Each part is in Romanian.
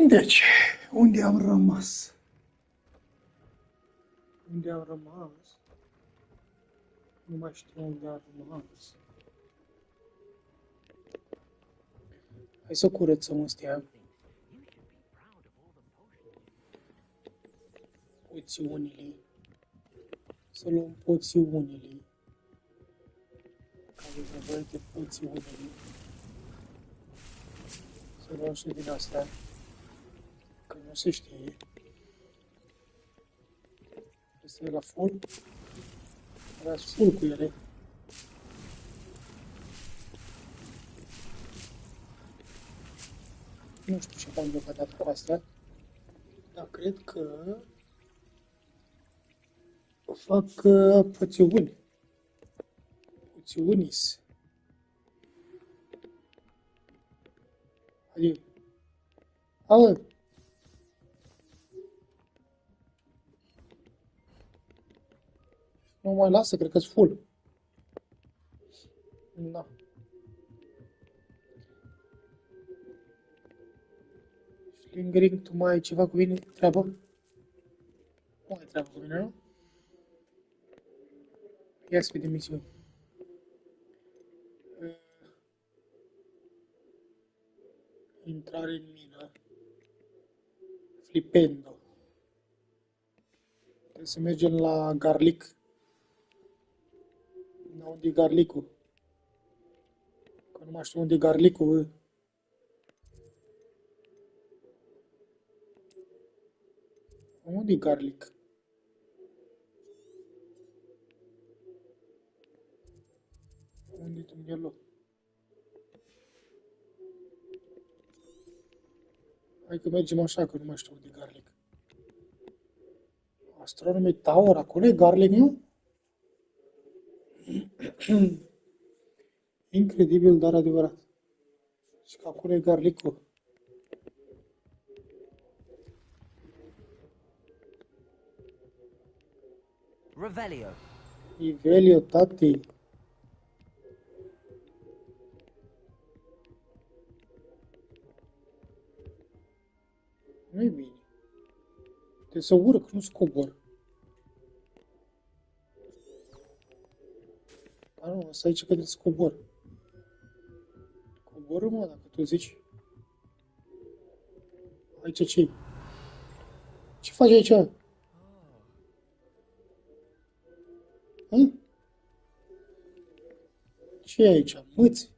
Deci, unde am rămas? Unde am rămas? Nu mai știu unde am rămas. Hai să curățăm astea. Poțiunile. Să luăm poțiunile. Că avem nevoie de poțiunile. Să luăm și din astea. Că nu se știe. Este la full. Aveați full cu ele. Nu știu ce am deocamdată cu astea. Dar cred că fac poțiuni. Poțiunis. Adică. Aoleu. Nu mai lasă, cred că-s full. Da. Lingering, tu mai ai ceva cu mine? Treabă? Nu ai treabă cu mine, nu? Ia să vedem misiuni. Intrare în mină. Flipendo. Trebuie să mergem la Garlic. Da, unde e Garlicul? Că nu mai știu unde e Garlicul. Unde e Garlic? Unde e Dumnezeu? Hai că mergem așa, că nu mai știu unde e Garlic. Astronomy Tower, acolo e Garlic, nu? Incredibil, dar adevărat. Și că acolo e Garlicul. Revelio. Ivelio, tati. Nu-i bine. Trebuie să urc, nu scobor. A, nu, asta aici că trebuie să cobor. Coboră, mă, dacă tu zici. Aici ce-i? Ce faci aici? Hă? Ce e aici? Mâți?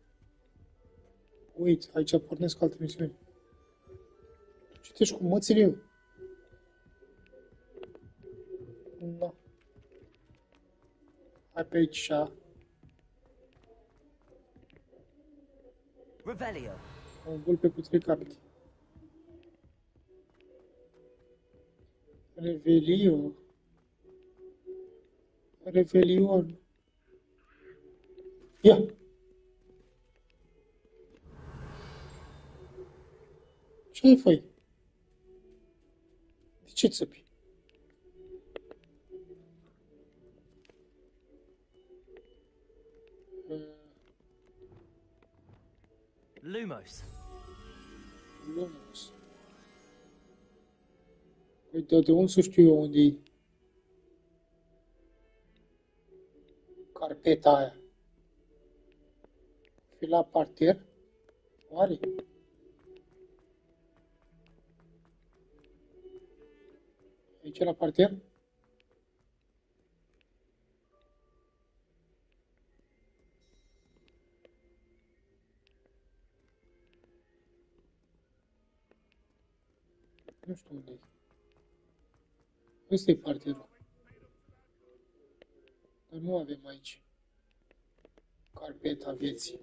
Uite, aici pornesc alte misiuni. Citești cu mățile eu? Da. Hai pe aici. Revelio. Un vulpe cu 3 capete. Revelio. Revelion. Ia! Ce ai făi? De ce țăpi? Lumos. Lumos. Uite, de unde să știu eu unde e carpeta aia? Fi la parter? Oare? Aici la parter? Nu știu unde e. Ăsta e parterul. Dar nu avem aici carpeta vieții.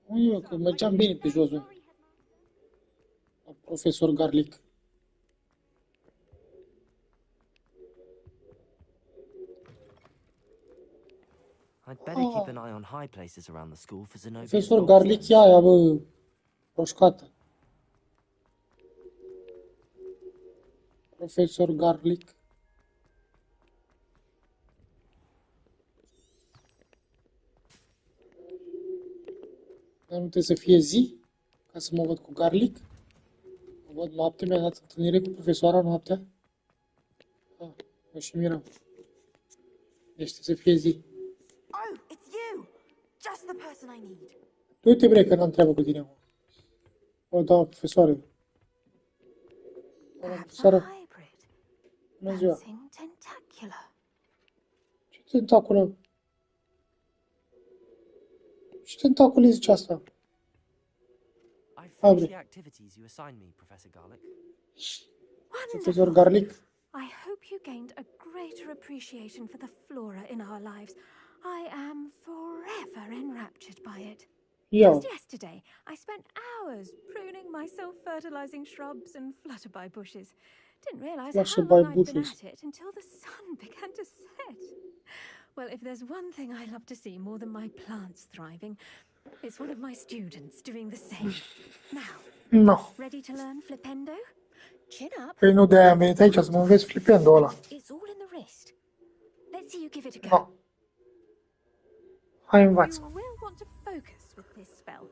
Nu, că mergeam bine pe jos, la profesor Garlic. I'd better keep an eye on high places around the school for Zenobia. Profesor Garlic e aia, bă. Roșcată. Profesor Garlic. Dar nu trebuie să fie zi, ca să mă văd cu Garlic. Mă văd noapte, mi-a dat întâlnire cu profesoara noaptea. Ah, mă și miram. Deci trebuie să fie zi. Oh, it's you! Just the person I need. Du-te, bre, că n-am treabă cu tine. O, da, profesoară. Doamna Perhaps a profesoară, hybrid. bună ziua. Bouncing tentacular. Ce tentaculă? Ce tentacule zice asta? I've Abre. finished the activities you assigned me, Professor Garlic. Profesor Wonderful. Garlic. I hope you gained a greater appreciation for the flora in our lives. I am forever enraptured by it. Ia. Just yesterday, I spent hours pruning my self-fertilizing shrubs and flutterby bushes. Didn't realize how Flutterby long I'd been bushes. at it until the sun began to set. Well, if there's one thing I love to see more than my plants thriving, it's one of my students doing the same. Now, No. ready to learn flipendo? Chin up. Păi nu de-aia am venit aici să mă înveți flipendo ăla. It's all in the wrist. Let's see you give it a go. No. Hai, învață. You will want to focus with this spell.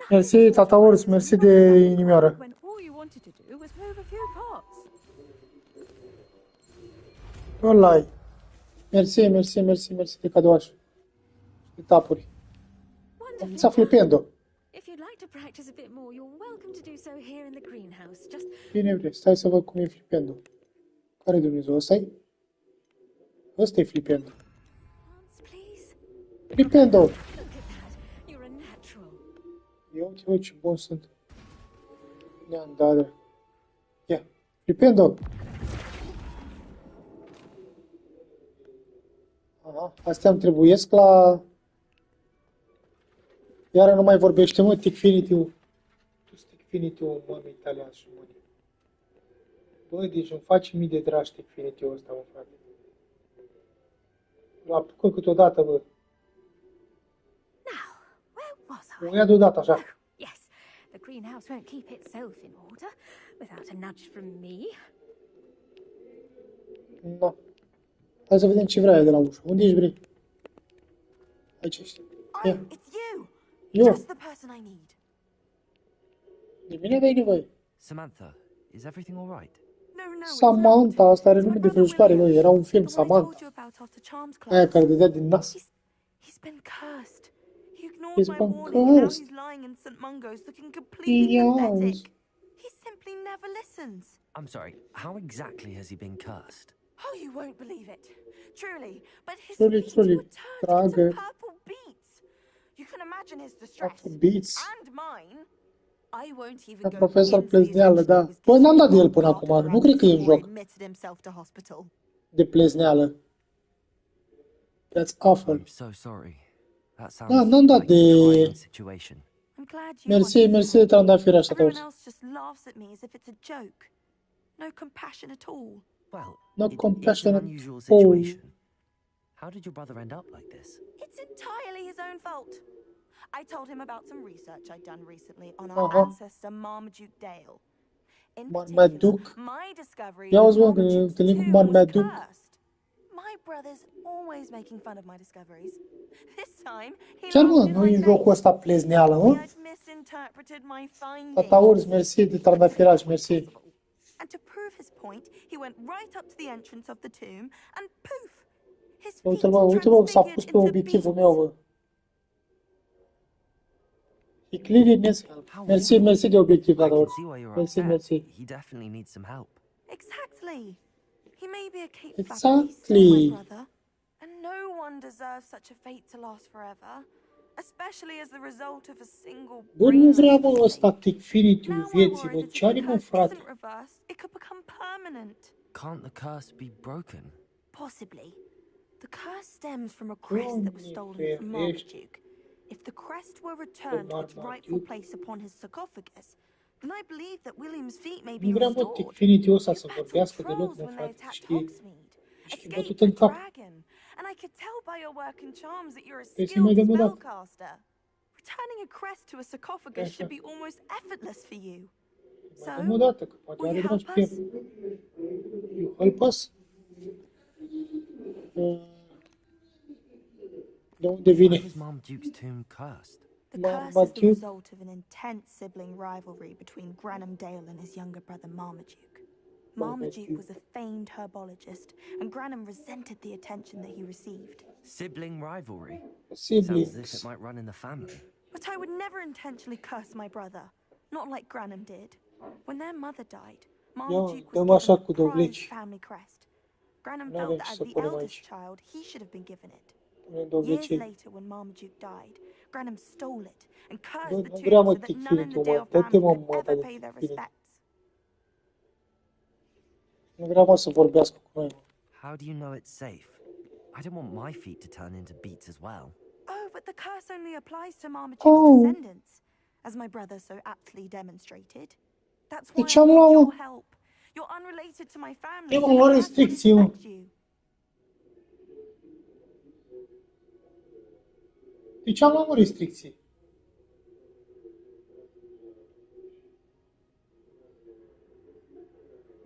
Mersi, tata Urs, mersi de inimioară. When all you wanted to do was move a few pots. Ăla-i. Mersi, mersi, mersi, mersi de cadouaș. De tapuri. Am Wonderfully învățat done. flipendo. If you'd like to practice a bit more, you're welcome to do so here in the greenhouse. Just Bine vrei, stai să văd cum e flipendo. Care Dumnezeu, ăsta-i? Ăsta e flipendo. once, please. Flipendo! Look at that. You're a natural. Ia uite, ce bun sunt. Ne-am dat. Ia, flipendo! Aha, astea îmi trebuiesc la... Iară nu mai vorbește, mă, Ticfinitiu. Tu Ticfinitiu, mă, italian și mă. Bă, deci îmi face mii de dragi Ticfinitiu ăsta, mă, frate. L apucă câteodată, bă. Now, where was I? O ia deodată, așa. Yes, the greenhouse won't keep itself in order without a nudge from me. No. Hai să vedem ce vrea ea de la ușă. Unde ești, bre? Aici ești. Oh, Ia. it's you! Eu. Just the person I need. De mine aveai nevoie. Samantha, is everything all right? No, no, it's Samantha, not. asta are It's my nume de brother vrăjitoare, William, bă. Era un film, the one I told Samantha. you about after Charms Aia class. care dădea din nas. He's been cursed. He ignored He's my been warning, and now cursed. he's lying in St. Mungo's looking completely Yes. pathetic. He simply never listens. I'm sorry, how exactly has he been cursed? Oh, you won't believe it. Truly, but his Truly, feet truly. were turned Dragă. into purple beets. You can imagine his distress. Purple beets. And mine. I won't even Ca go profesor into the plezneală, adventure da. he was Bă, n-am given dat de el on până part acum. of the Nu cred că e în before he joc admitted himself to hospital. de plezneală. That's awful. I'm so sorry. That Da, sounds n-am dat like a de... trying situation. I'm glad you Mersi, understand. mersi de trandafiri așa, Everyone tăuți. else just laughs at me as if it's a joke. No compassion at all. Well, No it's compassion an at unusual all. situation. How did your brother end up like this? It's entirely his own fault. I told him about some research I'd done recently on our Uh-huh. ancestor Marmaduke Dale. In Marmaduke. particular, my discovery Ia that uzi, mă, că ne Marmaduke's întâlnim cu tomb was Marmaduke. cursed. My brother's always making fun of my discoveries. This time, he Chiar, mă, laughed in nu my e jocul face. ăsta plezneală, mă? I'd misinterpreted my Tata findings. Urs, mersi de trandafiraj, mersi. And to prove his point, he went right up to the entrance of the tomb and poof! His feet Uite-l, bă, uite, bă, s-a pus transfigured pe into obiectivul beets. meu, bă. He clearly needs help. How Mersi, awful. mersi de obiectiv, I Tata can Urs. see why you're Mersi, upset. mersi. He definitely needs some help. Exactly. He may be a Cape Flapper, Exactly. but he's still my brother. And no one deserves such a fate to last forever. Especially as the result of a single Bă, nu vrea, brainless mă, ăsta mistake. Ticfinitiu Now I'm vieții, worried bă. that Ce if are, the mă, curse frate? isn't reversed, it could become permanent. Can't the curse be broken? Possibly. The curse stems from a crest that was stolen from Marmaduke. If the crest were returned to its rightful place upon his sarcophagus, then I believe that William's feet may be Nu vrea, mă, restored. Ticfinitiu ăsta You să battled vorbească deloc, trolls mă, when they frate. attacked Știi? Hogsmeade. Ești bătut Escaped în the cap. dragon. And I could tell by your work in charms that you're a Păi să-i mai skilled dăm o dată. spellcaster. turning a crest to a sarcophagus should be almost effortless for you. Mai dăm So, o dată, că poate will are you dragi help pe us? el. You help us? De unde Why vine? was Marmaduke's tomb cursed? The curse is the Marmaduke? result of an intense sibling rivalry between Granham Dale and his younger brother Marmaduke. Marmaduke was a famed herbologist, and Granham resented the attention that he received. Sibling rivalry. Sounds as if Siblings. it might run in the family. But I would never intentionally curse my brother, not like Granham did. When their mother died, Marmaduke dăm was așa given cu the prized dovleci. family crest. Granham Nu felt avem that ce as să the punem eldest aici. child, he should have been given it. Punem Years dovlecei. later, when Marmaduke died, Granham stole it and Bă, cursed the nu vrea, tomb mă, so that none in tichine the tu, Dale mă. Dă-te, family mă, could măta ever de pay their tichine. respects. Nu vrea, mă, să vorbească cu noi, mă. How do you know it's safe? I don't want my feet to turn into beets as well. Oh, but the curse only applies to Marmaduke's descendants, as my brother so aptly demonstrated. That's why Deci I am need luat, your mă. help. You're unrelated to my family, Eu so am the luat curse would restricții, mă. respect you. Deci am luat, mă, restricții.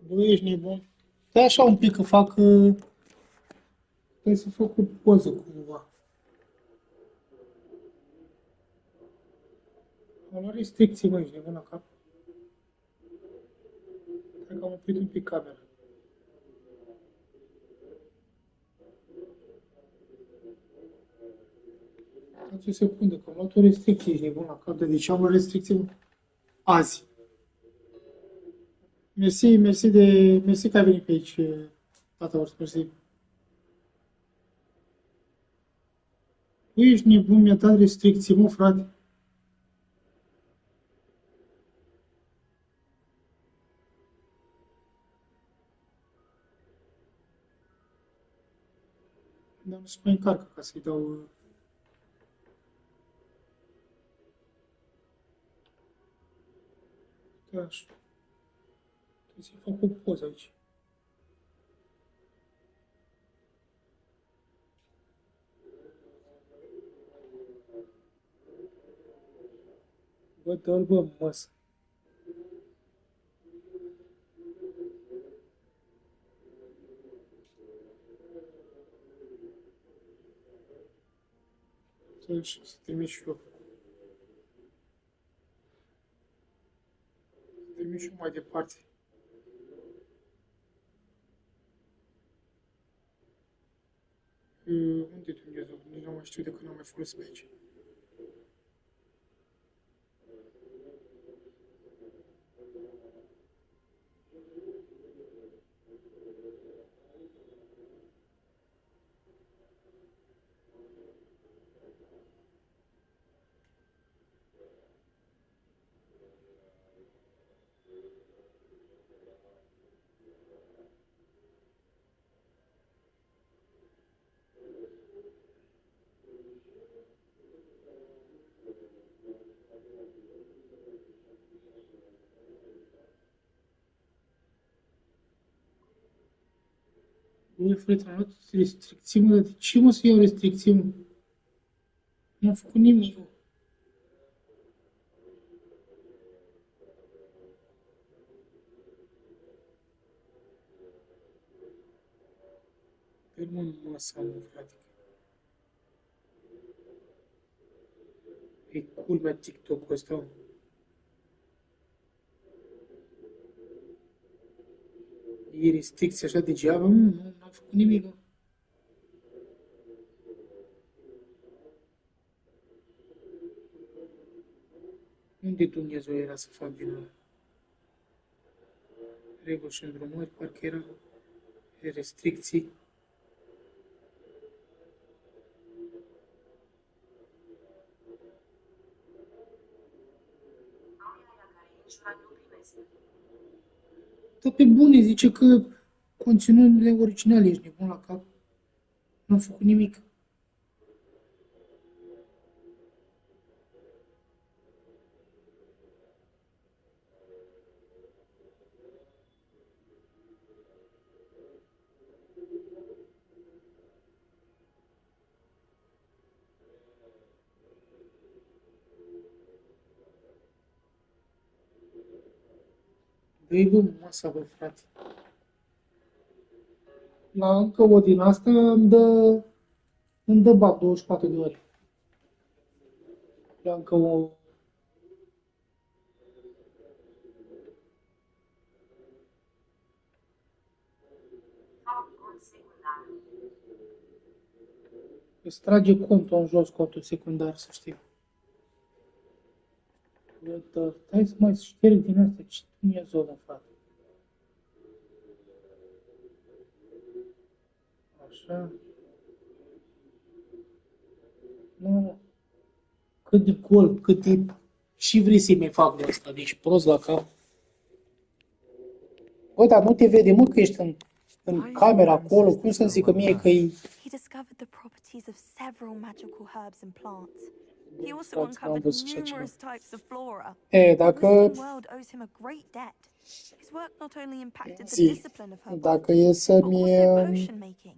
Bă, ești nebun. Stai așa un pic, că fac... Trebuie să fac o poză cumva. Am luat restricții, mă, ești nebun la cap. Cred că am oprit un pic camera. Dați o secundă, că am luat o restricție, ești nebun la cap. De ce am luat restricție azi? Mersi că ai venit pe aici, tata Ors, mersi. Tu ești nebun, mi-a dat restricții, mă, frate. Dar nu se mai încarcă ca să-i dau... Da, așa. Trebuie să-i fac o poză aici. Bă, dă-l, bă, măsă. Să termin și eu. Să termin și eu mai departe. Unde Dumnezeu? Nici nu mai știu de când am mai folosit pe aici. Băi, frate, am luat restricții, mă, dar de ce mă să iau restricții, mă? Nu am făcut nimic, mă. Dă-l, mă, măsa, mă, frate. E culmea TikTok-ul ăsta, mă. E restricție așa degeaba, mă, nu am făcut nimic, mă. Unde Dumnezeu era să fac din ăla? Reguli și îndrumări, parcă era restricții. Dar pe bune, zice că conținuturile originale, ești nebun la cap. Nu am făcut nimic. Îi bă masa, bă, frate. La încă o din asta îmi dă bag 24 de ore. La încă o... Îți trage contul în jos, contul secundar, să știi. Stai să mai șterg din astea, ce nu e zonă, frate. Așa. Nu. Cât de gol, cât de... Și vrei să-i mai fac de asta, deci prost la cap. Bă, dar nu te vede, mă, că ești în camera acolo, cum să zic că mie că e... He discovered the properties of several magical herbs and plants. He also Stați, n-am uncovered văzut așa ceva. numerous types of flora. E, The dacă... Wizarding world owes him a great debt. His work not only impacted the Zi, discipline of dacă herbology, e but să-mi... also potion making.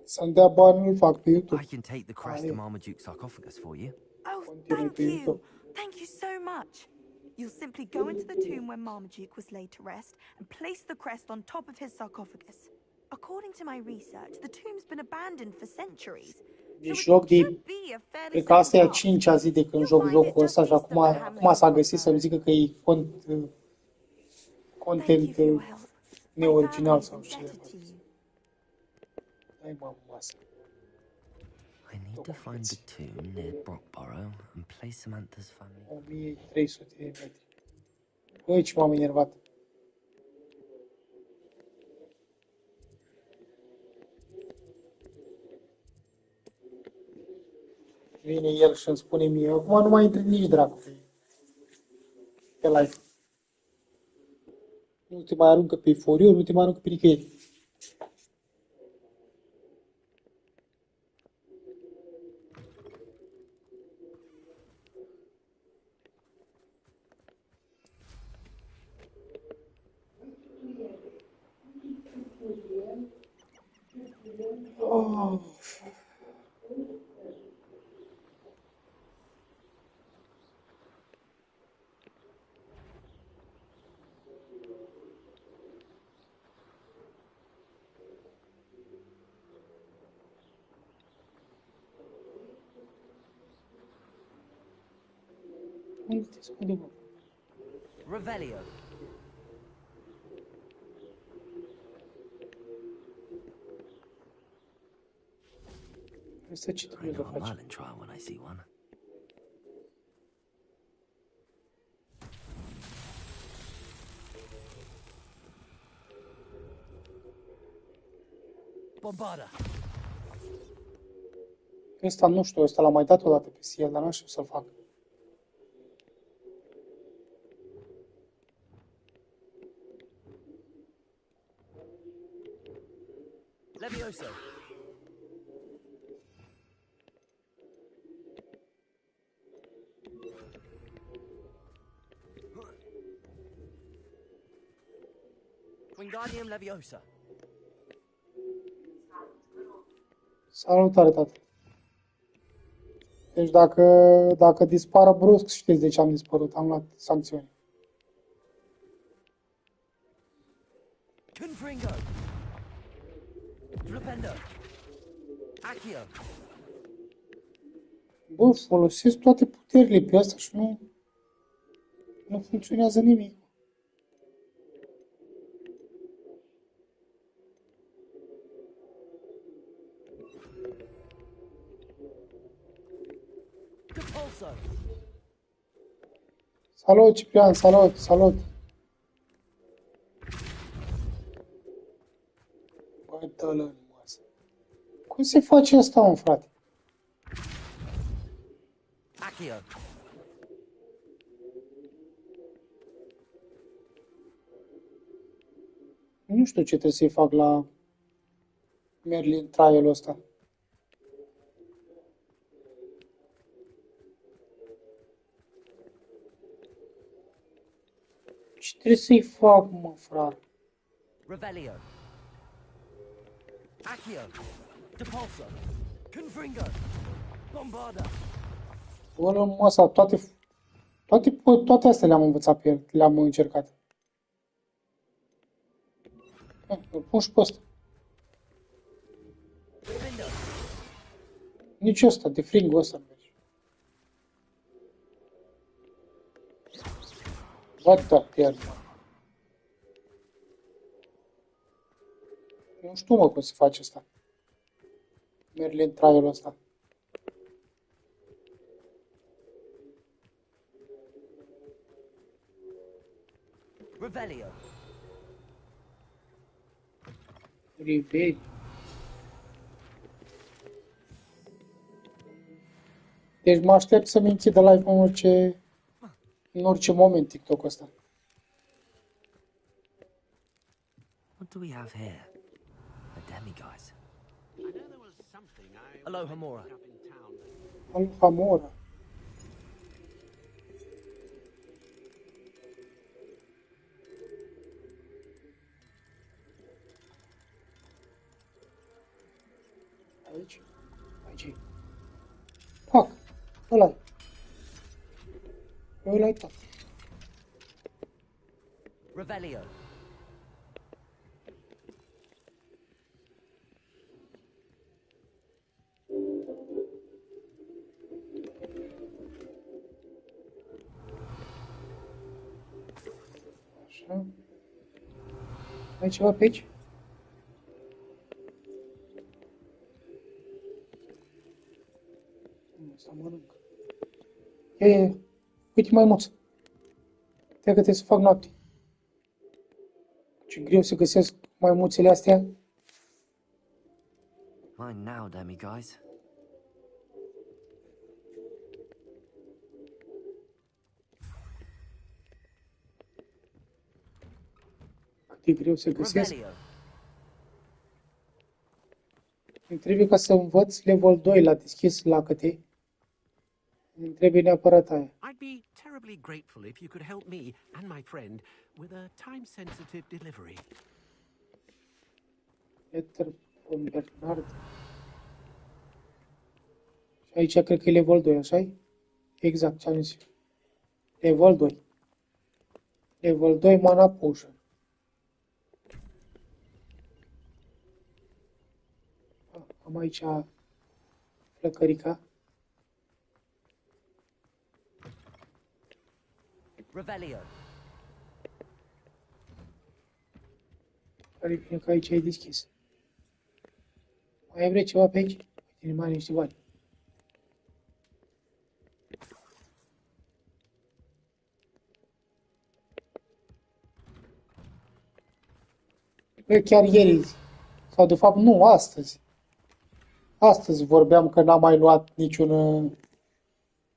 Să-mi dea bani, îl fac pe YouTube. I can take the crest of Marmaduke's sarcophagus for you. Oh, Continue thank to you. YouTube. Thank you so much. You'll simply go into the tomb where Marmaduke was laid to rest and place the crest on top of his sarcophagus. According to my research, the tomb's been abandoned for centuries. Deci So joc it de... should be a fairly Cred că asta e a simple task. 5-a zi de când joc jocul ăsta și acum s-a găsit să-mi zică că e Thank content you for your help. My neoriginal family is sau ce. indebted to you. Hai mă, masă. I need to find the tomb near Brockborough and place Samantha's family. 1300 de metri. Băi, ce m-am enervat. Vine el și îmi spune mie, acum nu mai intri nici dracu pe live. Nu te mai aruncă pe foriu, nu te mai aruncă pe nicăieri. Oh. Unde te ascunde, mă? Revelio. Asta ce I trebuie să know a faci? Merlin trial when I see one. Bombarda. Ăsta nu știu, ăsta l-am mai dat odată pe CL, dar nu știu să-l fac. Levioso. Wingardium Leviosa. Salutare, tată. Deci dacă dispară brusc, știți de ce am dispărut, am luat sancțiuni. Confringo. Flipendo. Accio. Bă, folosesc toate puterile pe asta și nu funcționează nimic. Capulso. Salut, Ciprian, salut, salut. Băi, dă-l în masă. Cum se face asta, mă, frate? Accio. Nu știu ce trebuie să-i fac la Merlin trial-ul ăsta. Ce trebuie să-i fac, mă, frate? Revelio. Accio. Depulso. Confringo. Bombarda. Bă, în masa, toate astea le-am învățat pe el, le-am încercat. Îl pun și pe ăsta. Nici ăsta, de fringul ăsta nu merge. What the hell? Nu știu, mă, cum se face asta. Merlin trial ăsta. Revelio. Reveli. Deci mă aștept să-mi închidă live în orice moment TikTok-ul ăsta. What do we have here? A demiguise. Hello, Hamora. Alhamora. Aici. Aici. Pac. Ăla-i. Ăla-i pac. Revelio. Așa. Ai ceva pe aici? Să mănânc. Ia. Uite maimuț. Te că trebuie să fac noapte. Ce greu să găsesc maimuțele astea. Mine now, demiguise. Cât e greu să găsesc. Revelio. Îmi trebuie ca să învăț level 2 la deschis lacăte. Îmi trebuie neapărat aia. I'd be terribly grateful if you could help me and my friend with a time-sensitive delivery. Peter von Bernard. Și aici cred că e level 2, așa-i? Exact, ce am zis. Level 2. Level 2 mana potion. Am aici flăcărica. Revelio. Care bine că aici e deschis. Mai vrei ceva pe aici? Uite, mai are niște bani. Bă, chiar ieri, sau de fapt nu, astăzi. Astăzi vorbeam că n-am mai luat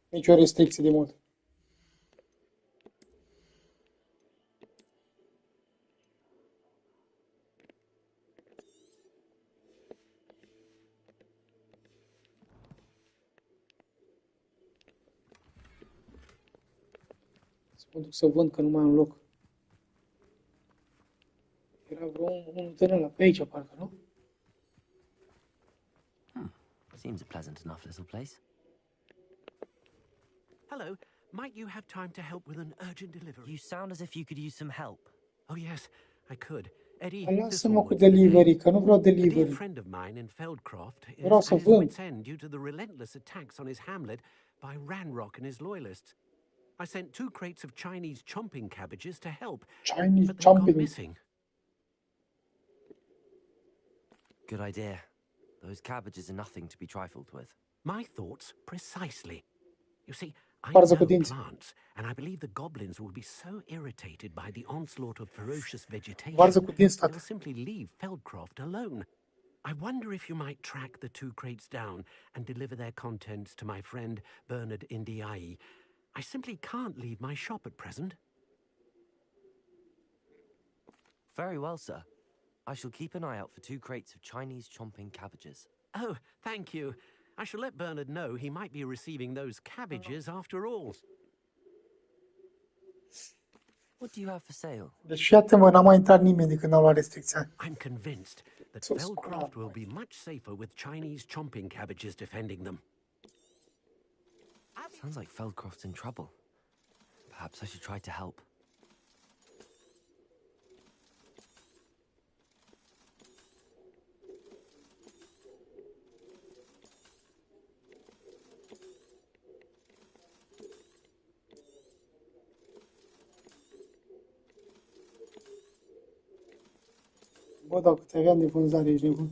nicio restricție de mult. Să mă duc să vând că nu mai am loc. Era vreo unul din ăla, pe aici parcă, nu? Seems a pleasant enough little place. Hello, might you have time to help with an urgent delivery? You sound as if you could use some help. Oh yes, I could. Eddie, Lasă-mă cu Thistlewood's the name. delivery, că nu vreau A dear delivery. friend of mine in Feldcroft is Vreau at să his vând. wit's end due to the relentless attacks on his hamlet by Ranrock and his loyalists. I sent 2 crates of Chinese chomping cabbages to help, Chinese but they've gone jumping. missing. Good idea. Those cabbages are nothing to be trifled with. My thoughts precisely. You see, I Varză cu know dinți. plants, and I believe the goblins will be so irritated by the onslaught of ferocious vegetation, Varză cu dinți, they'll tată. simply leave Feldcroft alone. I wonder if you might track the 2 crates down and deliver their contents to my friend Bernard Indiai. I simply can't leave my shop at present. Very well, sir. I shall keep an eye out for 2 crates of Chinese chomping cabbages. Oh, thank you. I shall let Bernard know he might be receiving those cabbages after all. What do you have for sale? Deci iată-mă, n-a mai intrat nimeni de când am luat restricția. I'm convinced that So Feldcroft scrap. will be much safer with Chinese chomping cabbages defending them. Sounds like Feldcroft's in trouble. Perhaps I should try to help. Bă, dacă te aveam de vânzare, ești nebun.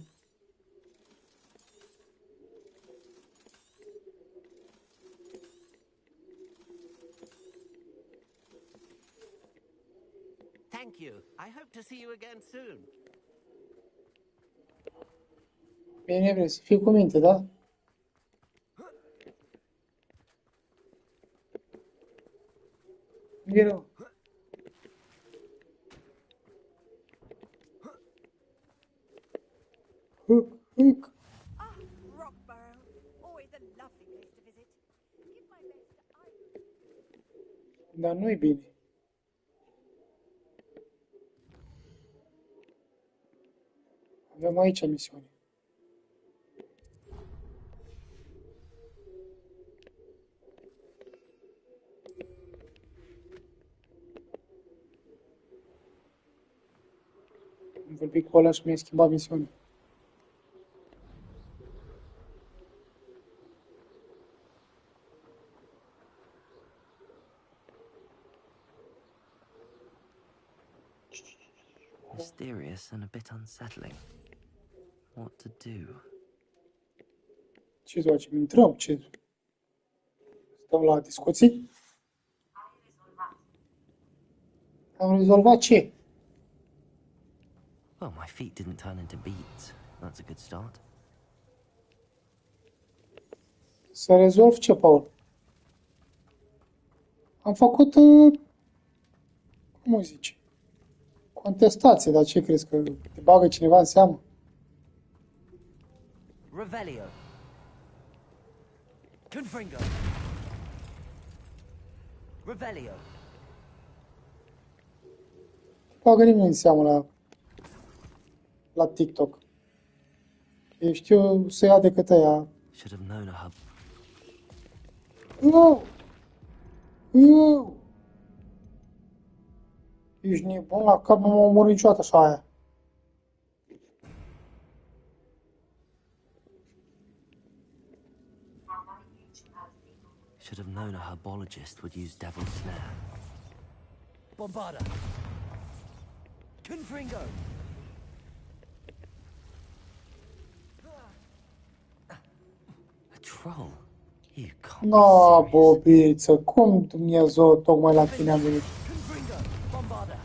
Thank you. I hope to see you again soon. Bine, vrei să fii cu minte, da? Nu e rău. Huc, huc. Ah, Rockborough. Always a lovely place to visit. Give my best to Ivory. Dar nu-i bine. Avem aici misiune. Am vorbit cu ăla și mi-a schimbat misiunea. Mysterious and a bit unsettling. What to do? Ce facem? Intrăm? Ce? Stăm la discuții? Am rezolvat ce? Well, my feet didn't turn into beads. That's a good start. Să rezolv ce, Paul? Am făcut, cum o zice, contestație, dar ce crezi, că te bagă cineva în seamă? Revelio. Confringo. Revelio. Te bagă nimeni în seamă la TikTok. Ei știu să ia decât aia. Should have known a hub. Eu! Eu! Ești nebun la cap, nu m-a omorât niciodată așa aia. Should have known a herbologist would use devil's snare. Bombarda. Confringo. A troll. You can't. No, bobiță, cum Dumnezeu tocmai la tine am venit? Confringo. Bombarda.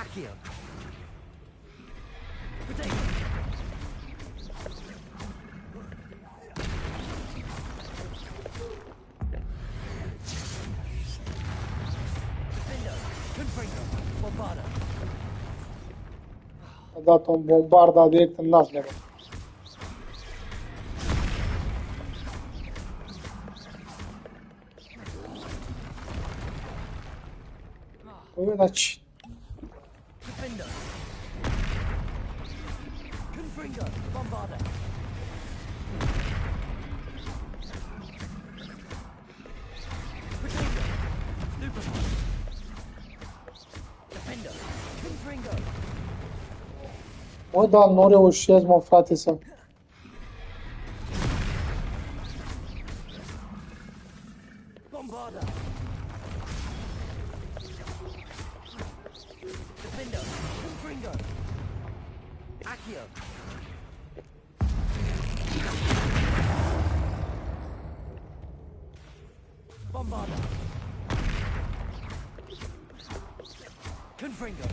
Accio. Potato. Defendo. Confringo. Bombarda. A dat un bombarda direct în nas, mea. Bă, dar ce? Defendo. Confringo. Bombarda. Potato. Stupefy. Defendo. Confringo. Bă, dar nu reușesc, mă, frate, să... Bombarda. Defendo. Confringo. Accio. Bombarda. Confringo.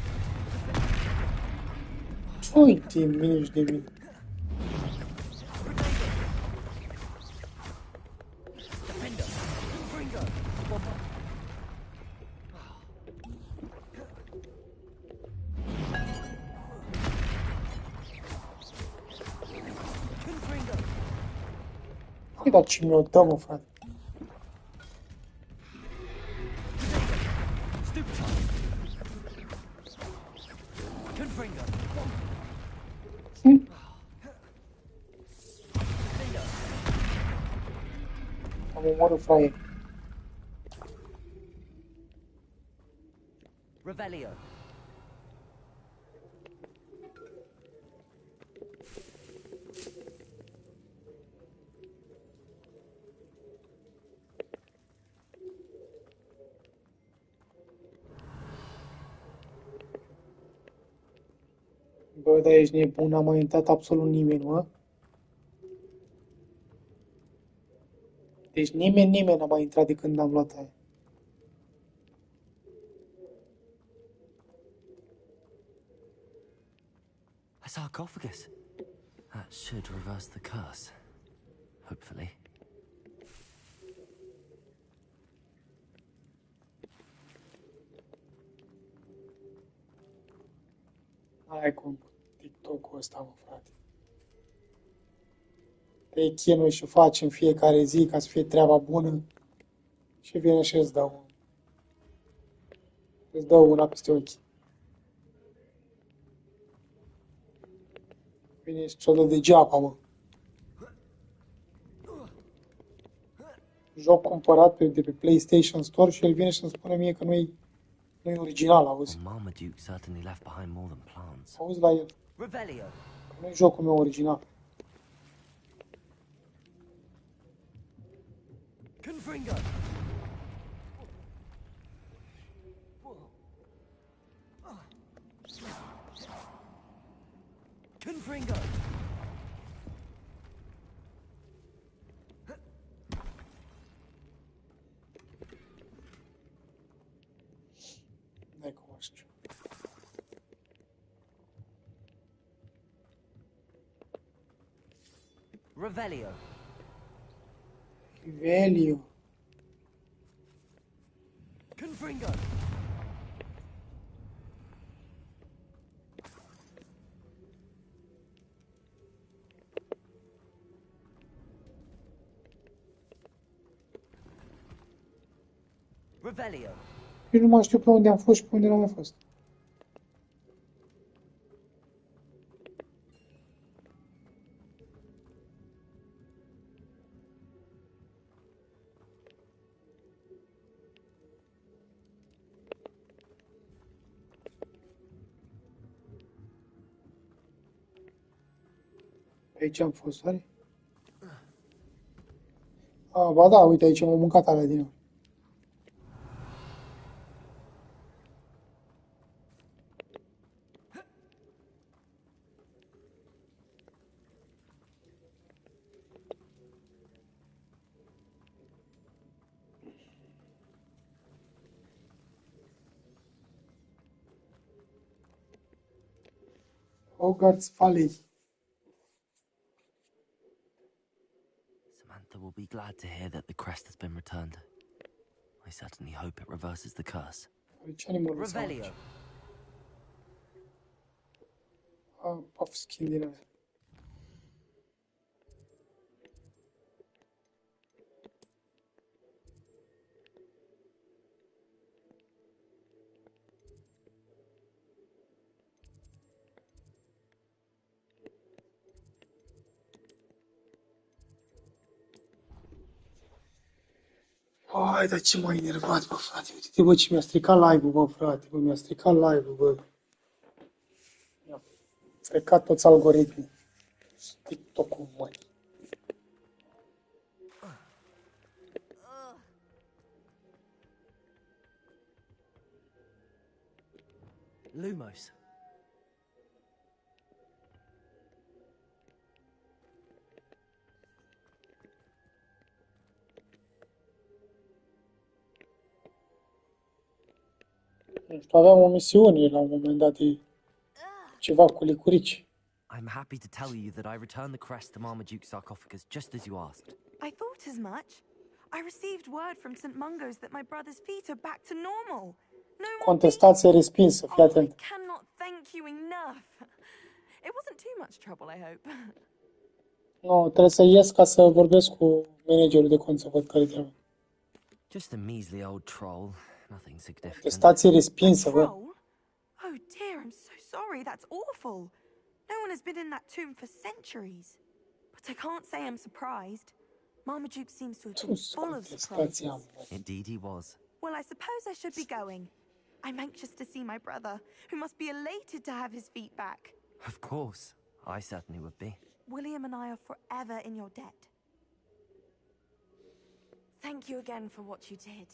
Ce uite, mici de mine? Potato. Defendo. Confringo. Bombarda. Confringo. Păi, dar ce mi-o dă, mă, frate? Stupefy. Confringo. Hm? Defendo. Am omorât fraier. Revelio. Bă, dar ești nebun, n-a mai intrat absolut nimeni, mă. Deci nimeni n-a mai intrat de când am luat aia. A sarcophagus. That should reverse the curse. Hopefully. Hai cum TikTok-ul ăsta, mă, frate. Te chinui și faci în fiecare zi ca să fie treaba bună și vine și îți dă una peste ochi. Vine și ți-o dă degeaba, mă. Joc cumpărat de pe PlayStation Store și el vine și îmi spune mie că nu-i original, auzi? Well, Marmaduke certainly left behind more than plants. Auzi la el, Revelio. că nu-i jocul meu original. Confringo. Confringo. N-ai cum știu. Revelio. Revelio. Confringo. Revelio. Eu nu mai știu pe unde am fost și pe unde n-am mai fost. Aici am fost, oare? A, ba da, uite, aici m-am mâncat alea din nou. Hogwarts Valley. Samantha will be glad to hear that the crest has been returned. I certainly hope it reverses the curse. Aici animalul ăsta, Revelio. aici. A, puff skin din alea. Hai, dar ce m-a enervat, bă, frate. Uite-te, bă, ce mi-a stricat live-ul, bă, frate. Bă, mi-a stricat live-ul, bă. Mi-a frecat toți algoritmii. TikTok-ul, măi. Lumos. Nu știu, aveam o misiune la un moment dat, de ceva cu licurici. I'm happy to tell you that I returned the crest to Marmaduke's sarcophagus just as you asked. I thought as much. I received word from St. Mungo's that my brother's feet are back to normal. No more Contestație respinsă, fii Oh, I atent. cannot thank you enough. It wasn't too much trouble, I hope. Nu, trebuie să ies ca să vorbesc cu managerul de cont să văd care-i treaba. Just a measly old troll. Nothing significant. Contestație respinsă, bă. Troll? Oh dear, I'm so sorry. That's awful. No one has been in that tomb for centuries. But I can't say I'm surprised. Marmaduke seems to have been Sus, full of contestația, surprises. mă. Indeed he was. Well, I suppose I should be going. I'm anxious to see my brother, who must be elated to have his feet back. Of course. I certainly would be. William and I are forever in your debt. Thank you again for what you did.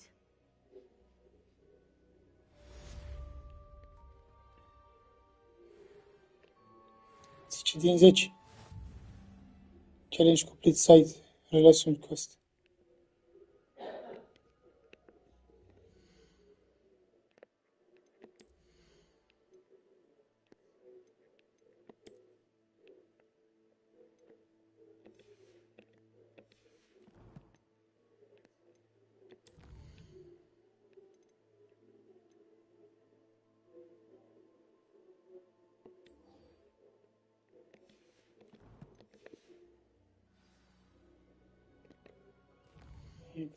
10 din 10. Challenge complete side. Relation quest.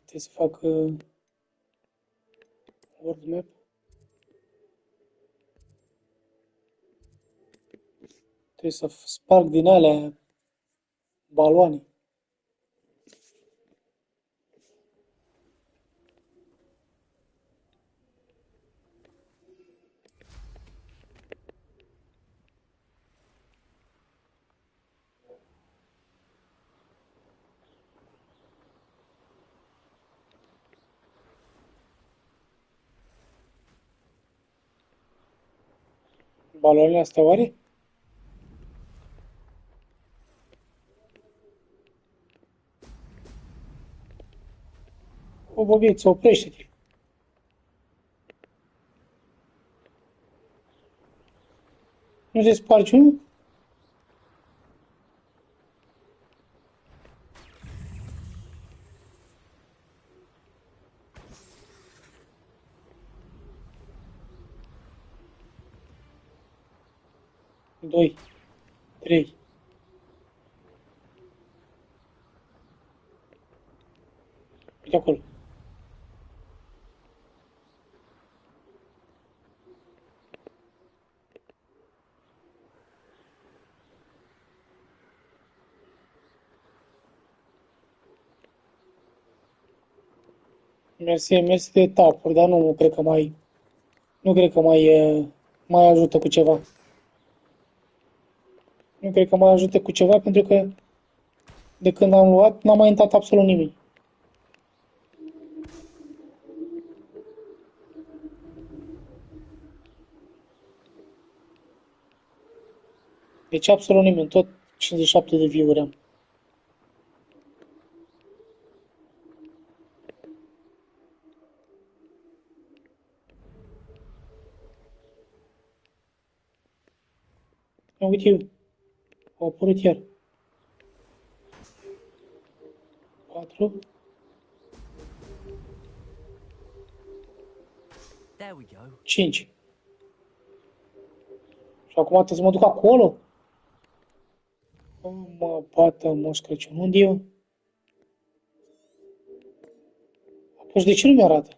Trebuie să fac world map. Trebuie să sparg din alea baloane. Baloanele astea oare? O, băbieți, oprește-te. Nu se sparge unul? Doi. 3. Uite acolo. Mersi de tapuri, dar nu cred că mai... Nu cred că mai ajută cu ceva. Nu cred că mai ajută cu ceva, pentru că de când am luat, n-am mai intrat absolut nimic. Deci absolut nimeni, tot 57 de view-uri am. Uite eu, au apărut iar. 4. There we go. 5. Și acum trebuie să mă duc acolo? Mă bată Moș Crăciun. Unde e eu? Atunci de ce nu mi-arată?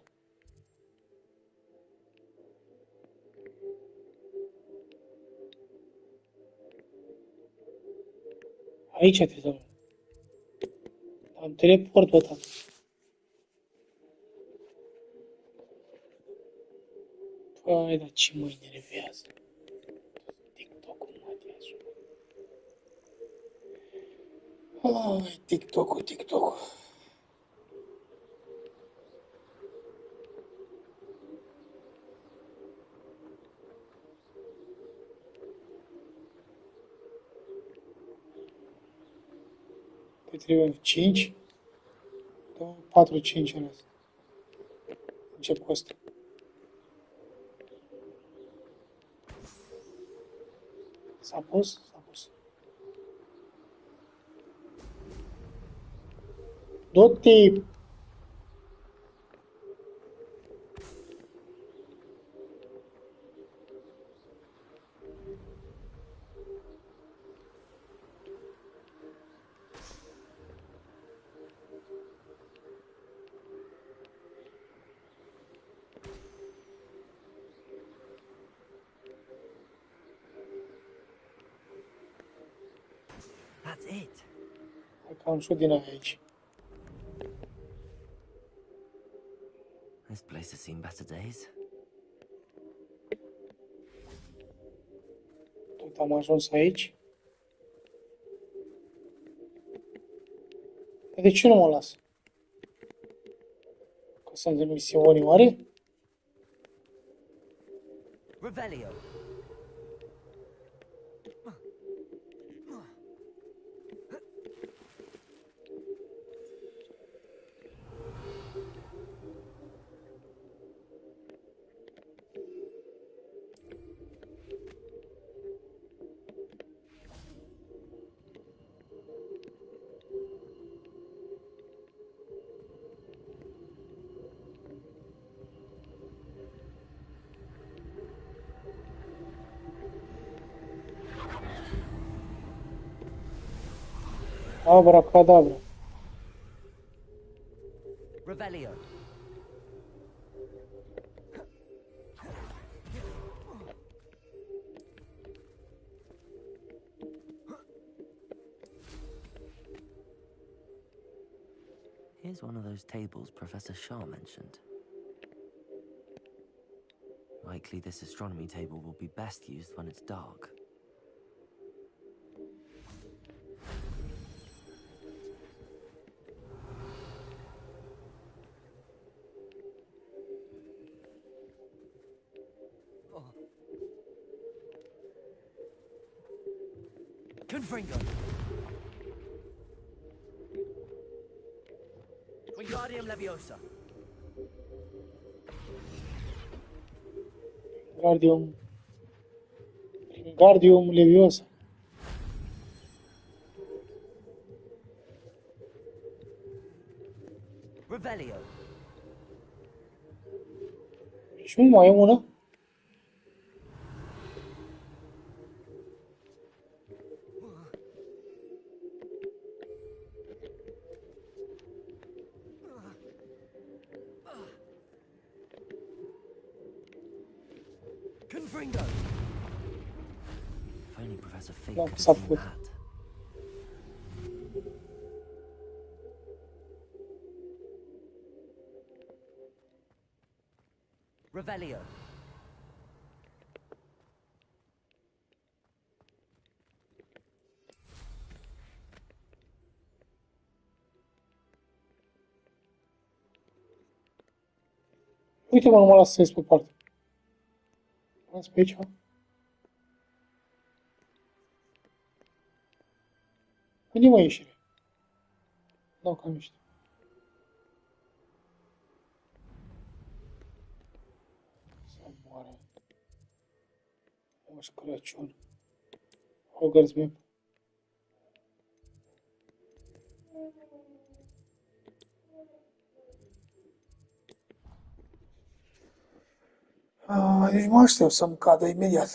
Aici trebuie să mă. Am teleport, bă, tata. Păi, dar ce mă enervează? TikTok-ul, mă, ai, TikTok-ul, TikTok-ul. Păi trebuie 5, 2, 4, 5 ori asta. Încep cu asta. S-a pus? S-a pus. Du-te! That's it. Hai că am și din aia aici. This place has seen better days. Tot am ajuns aici. Dar de ce nu mă las? Că sunt de misiuni oare? Revelio. Abracadabra. Revelio. Here's one of those tables Professor Shaw mentioned. Likely this astronomy table will be best used when it's dark. Confringo. Wingardium Leviosa. Wingardium Leviosa. Revelio. Și mai e una. Confringo. If only Professor Fig Da, could s-a have seen făcut. that. Revelio. Uite-mă, nu mă las să ies pe parte. Las pe aici. Unde mă ieșire? Da, cam ieșire. Să moară. Moș Crăciun. Hogwarts map. Deci mă aștept să-mi cadă imediat.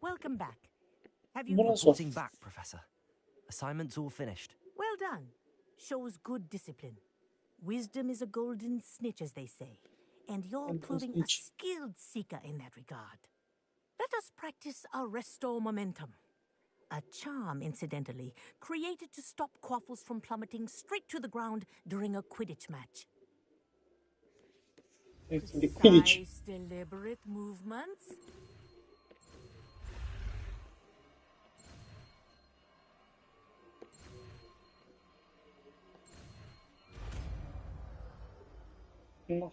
Welcome back. Have you... Bună soare. Reporting back, Professor. Assignment's all finished. Well done. Shows good discipline. Wisdom is a golden snitch, as they say. And you're Golden proving a snitch. skilled seeker in that regard. Let us practice our Resto Momentum. A charm, incidentally, created to stop quaffles from plummeting straight to the ground during a Quidditch match. Este de Quidditch. Precise, deliberate movements. Nu.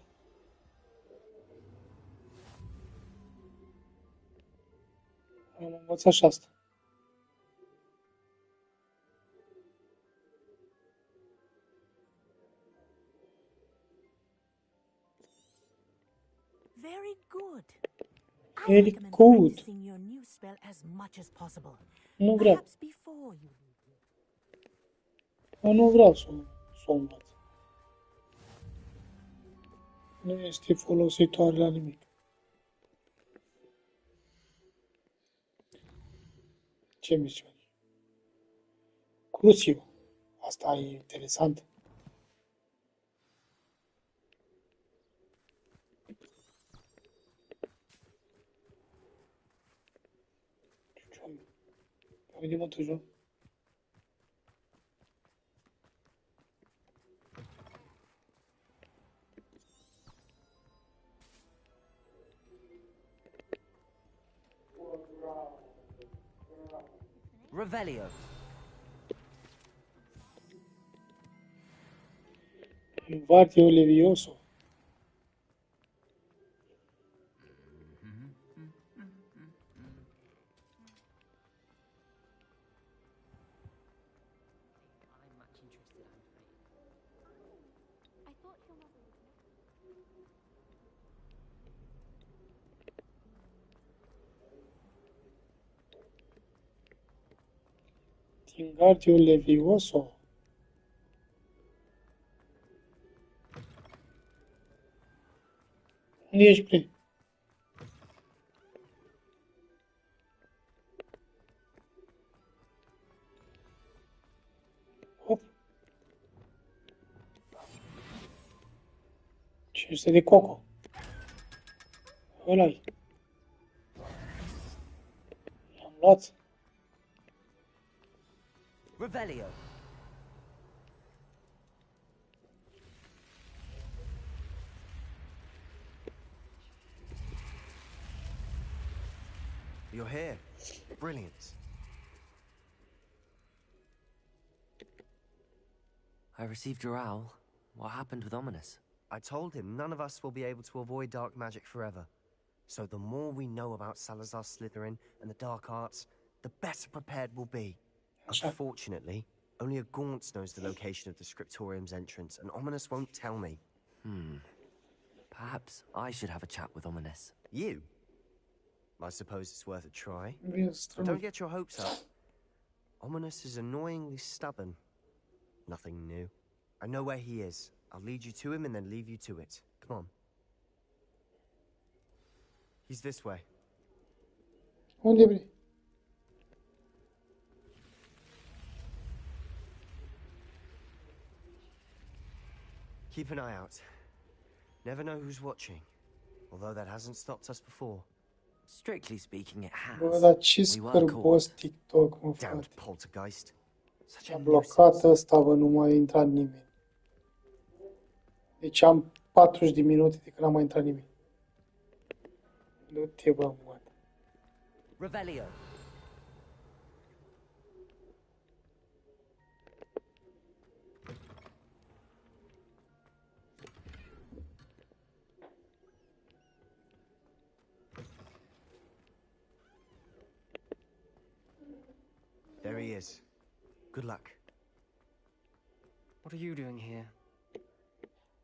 Am învățat și asta. Very good. I Very recommend good. practicing your new spell as much as possible. Nu vreau. Perhaps before you leave. Eu nu vreau să o învăț. Nu este folositoare la nimic. Ce misiune? Cruciu. Asta e interesant. Unde mă duci, nu? Revelio. Wingardium Leviosa. Wingardium Leviosa. Unde ești, bre? Hop. Ce este de Coco? Ăla-i. L-am luat. Revelio. You're here. Brilliant. I received your owl. What happened with Ominous? I told him none of us will be able to avoid dark magic forever. So the more we know about Salazar Slytherin and the dark arts, the better prepared we'll be. Așa. Unfortunately, only a Gaunt knows the location of the Scriptorium's entrance, and Ominous won't tell me. Perhaps I should have a chat with Ominous. You? I suppose it's worth a try. Bine, But strămut. don't get your hopes up. Ominous is annoyingly stubborn. Nothing new. I know where he is. I'll lead you to him and then leave you to it. Come on. He's this way. Unde, bre? Keep an eye out. Never know who's watching. Although that hasn't stopped us before. Strictly speaking, it has. Bă, dar ce We were scârbos caught. TikTok, mă, Damned frate. poltergeist. Such A a blocat nuisance. ăsta, bă, nu mai a intrat nimeni. Deci am 40 de minute de când n-a mai intrat nimeni. Du-te, bă, mă. Revelio. There he is. Good luck. What are you doing here?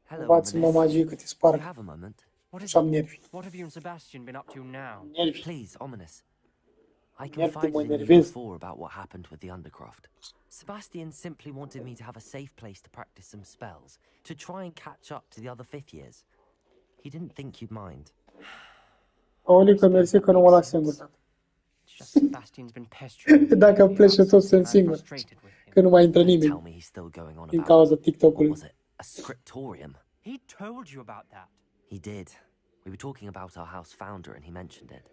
Hello, Învață-mă Ominous. magie cât îi Do sparg. you have a moment? What is Așa am it? nervi. What have you and Sebastian been up to now? Nervi. Please, Ominous. I Nervi, confided mă in you enervez. before about what happened with the Undercroft. Sebastian simply wanted me to have a safe place to practice some spells, to try and catch up to the other fifth years. He didn't think you'd mind. Aolică, mersi că nu mă las singur, tată. It's just Sebastian's been pestering me Dacă lately pleci about tot sunt something and I'm singur. frustrated with him. Că nu mai intră Don't tell nimeni me he's still going on din about, cauza what TikTok-ului. was it, a scriptorium? He told you about that. He did. We were talking about our house founder and he mentioned it.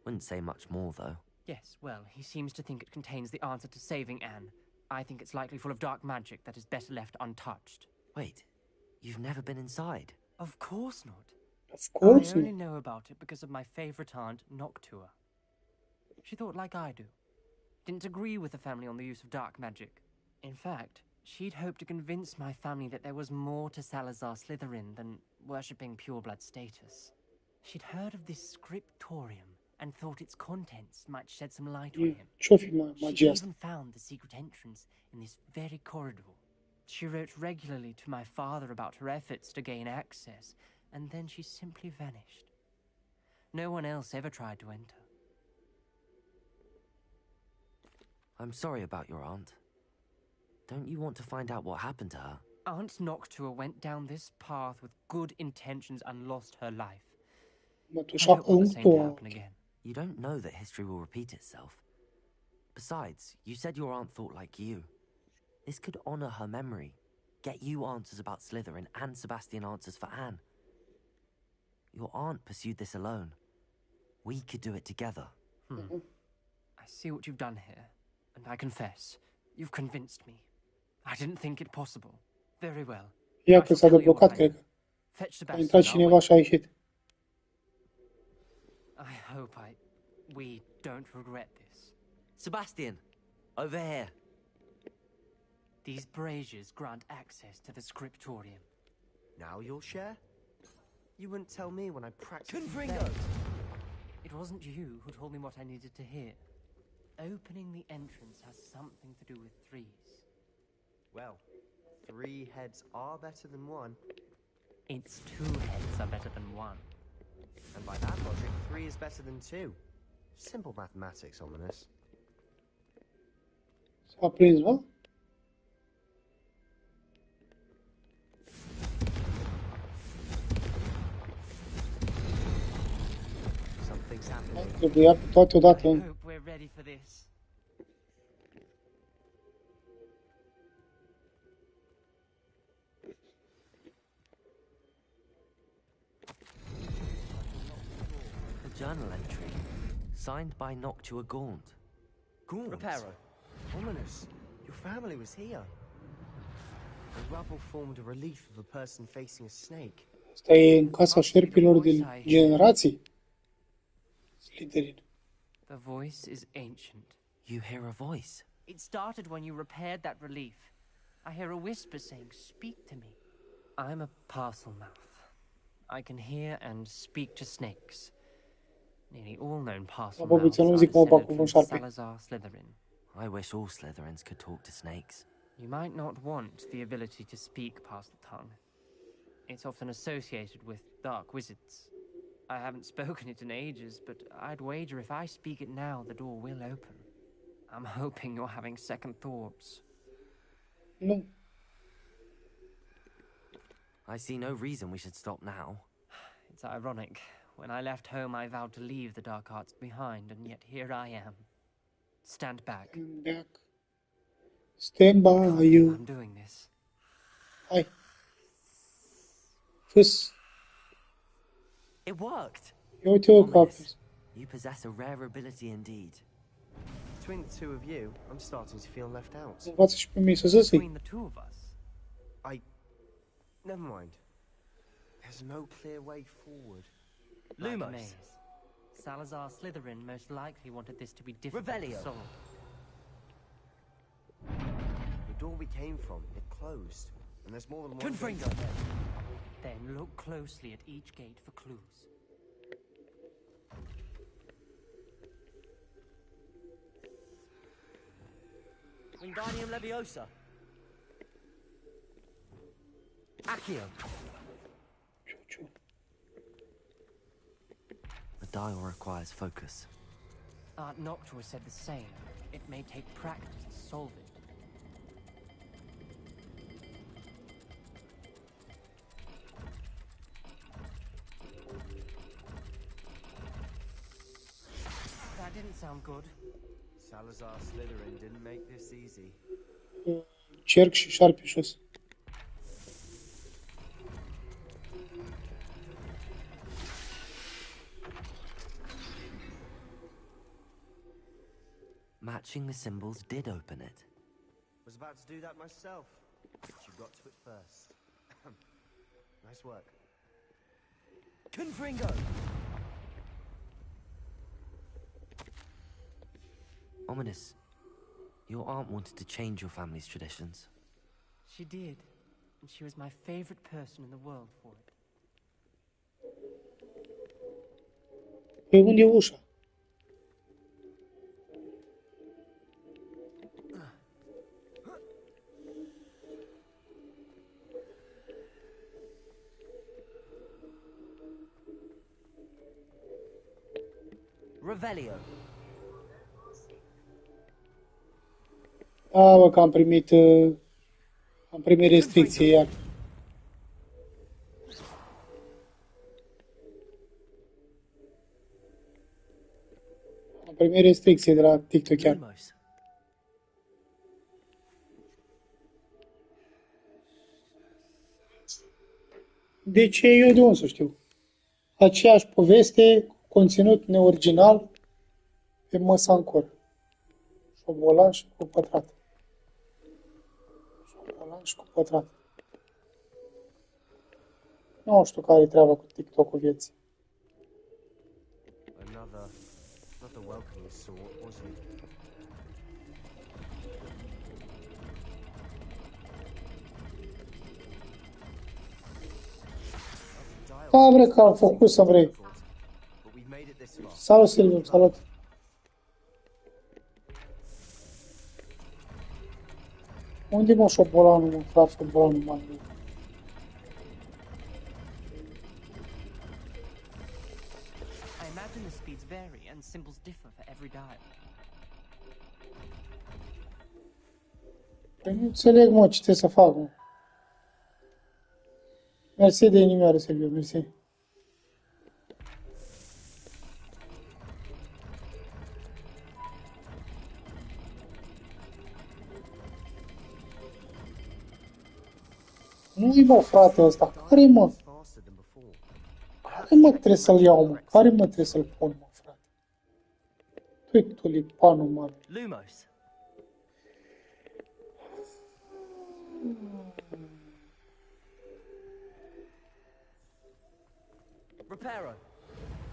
Wouldn't say much more, though. Yes, well, he seems to think it contains the answer to saving Anne. I think it's likely full of dark magic that is better left untouched. Wait, you've never been inside? Of course not. Of I course, only know about it because of my favorite aunt, Noctua. She thought like I do. Didn't agree with the family on the use of dark magic. In fact, she'd hoped to convince my family that there was more to Salazar Slytherin than worshipping pureblood status. She'd heard of this scriptorium and thought its contents might shed some light on him. ce-o fi She magia asta? even found the secret entrance in this very corridor. She wrote regularly to my father about her efforts to gain access, and then she simply vanished. No one else ever tried to enter. I'm sorry about your aunt. Don't you want to find out what happened to her? Aunt Noctua went down this path with good intentions and lost her life. I Mătușa don't want the same to punctul. happen again. You don't know that history will repeat itself. Besides, you said your aunt thought like you. This could honor her memory, get you answers about Slytherin and Sebastian answers for Anne. Your aunt pursued this alone. We could do it together. I see what you've done here, and I confess, you've convinced me. I didn't think it possible. Very well. Ia I că shall s-a tell you deblocat, what I cred know. că. Fetch A intrat Sebastian. I'll cineva wait. și a ieșit. I hope we don't regret this. Sebastian, over here. These braziers grant access to the scriptorium. Now you'll share? You wouldn't tell me when I practiced. Confringo! It wasn't you who told me what I needed to hear. Opening the entrance has something to do with threes. Well, 3 heads are better than 1, Its 2 heads are better than 1. and by that logic, 3 is better than 2. Simple mathematics, Ominous. S-a prins, nu? examine it. Trebuia pe toate odată. I hope we're ready for this. A journal entry, signed by Noctua Gaunt. Gaunt. Reparo. Ominous. Your family was here. The rubble formed a relief of a person facing a snake. Asta e în casa șerpilor de generații. Slytherin. The voice is ancient. You hear a voice. It started when you repaired that relief. I hear a whisper saying, "Speak to me." I'm a parcel mouth. I can hear and speak to snakes. Nearly all known parcel Bă, mouths să nu are zic mă bag descended cu from un șarpe. Salazar Slytherin. I wish all Slytherins could talk to snakes. You might not want the ability to speak parcel tongue. It's often associated with dark wizards. I haven't spoken it in ages, but I'd wager if I speak it now, the door will open. I'm hoping you're having second thoughts. Nu. I see no reason we should stop now. It's ironic. When I left home, I vowed to leave the dark arts behind, and yet here I am. Stand back. Back. Stand by you. I'm doing this. Hai. Fâs. It worked! Ia uite-o că a Ominous. prins. You possess a rare ability indeed. Between the two of you, I'm starting to feel left out. Învață și pe mine să zăsăi. Between the two of us, Never mind. There's no clear way forward. like a Lumos. maze. Salazar Slytherin most likely wanted this to be difficult to Revelio. solve. The door we came from, it closed. And there's more than one Confringo. gate ahead. Then look closely at each gate for clues. Wingardium Leviosa. Accio. Ciu-ciu. The dial requires focus. Art Noctua said the same. It may take practice to solve it. That didn't sound good. Salazar Slytherin didn't make this easy. Cerc și șarpe jos. Matching the symbols did open it. Was about to do that myself, but you got to it first. Nice work. Confringo! Ominous. Your aunt wanted to change your family's traditions. She did, and she was my favorite person in the world for it. Pe unde e ușa? Revelio. A, bă, că am primit restricție iar. Am primit restricție de la TikTok chiar. Lumos. De ce eu de unde să știu? Aceeași poveste, conținut neoriginal, pe măsancor. Șobolan și cu pătrat. Șobolan și cu pătrat. Nu știu care e treaba cu TikTok-ul vieții. Another, not the welcoming sort, was he? Da, vrei că am făcut să vrei. But we've made it this far. Salut, Silviu, salut. Unde mă șobolanul, mă, frate, șobolanul mai mult? I imagine the speeds vary and symbols differ for every dial. Păi nu înțeleg, mă, ce trebuie să fac, mă. Mersi de inimioară, Silviu, mersi. Nu-i mă, frate, ăsta. Care mă? Faster than before. Care mă trebuie să-l iau, mă? Care mă trebuie să-l pun, mă, frate? Tu-i tulipanul, mă. Lumos. Reparo.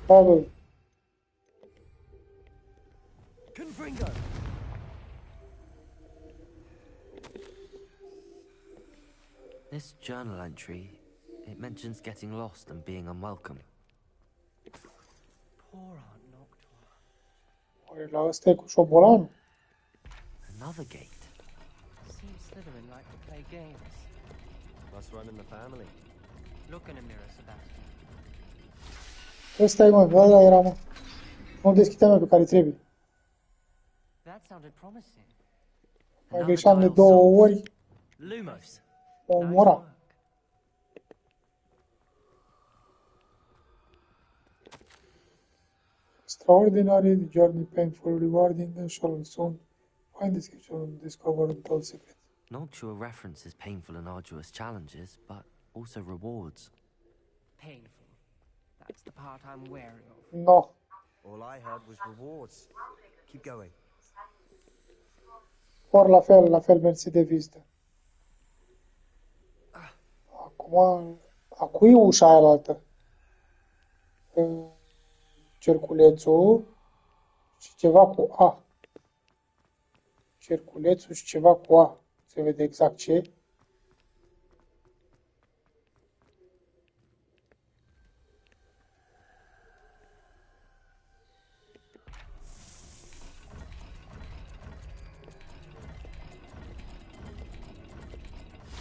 Da, bă. Confringo. This journal entry, it mentions getting lost and being unwelcome. Poor Aunt Noctua. Oare la ăsta e cu șobolanul? Another gate. Seems Slytherin like to play games. Must run in the family. Look in a mirror, Sebastian. Ăsta e, mă, ăla era, mă. Nu deschidea, mă, pe care trebuie. That sounded promising. Mai greșeam de 2 ori. Lumos. O Nice omora. work. Extraordinary, the journey painful, rewarding, and shall soon find the schedule and discover untold secrets. Noctua references painful and arduous challenges, but also rewards. Painful. That's the part I'm wary of. No. All I heard was rewards. Keep going. Ori la fel, mersi de vizită. Acum e ușa aia la altă. Cerculețul și ceva cu A. Cerculețul și ceva cu A. Se vede exact ce.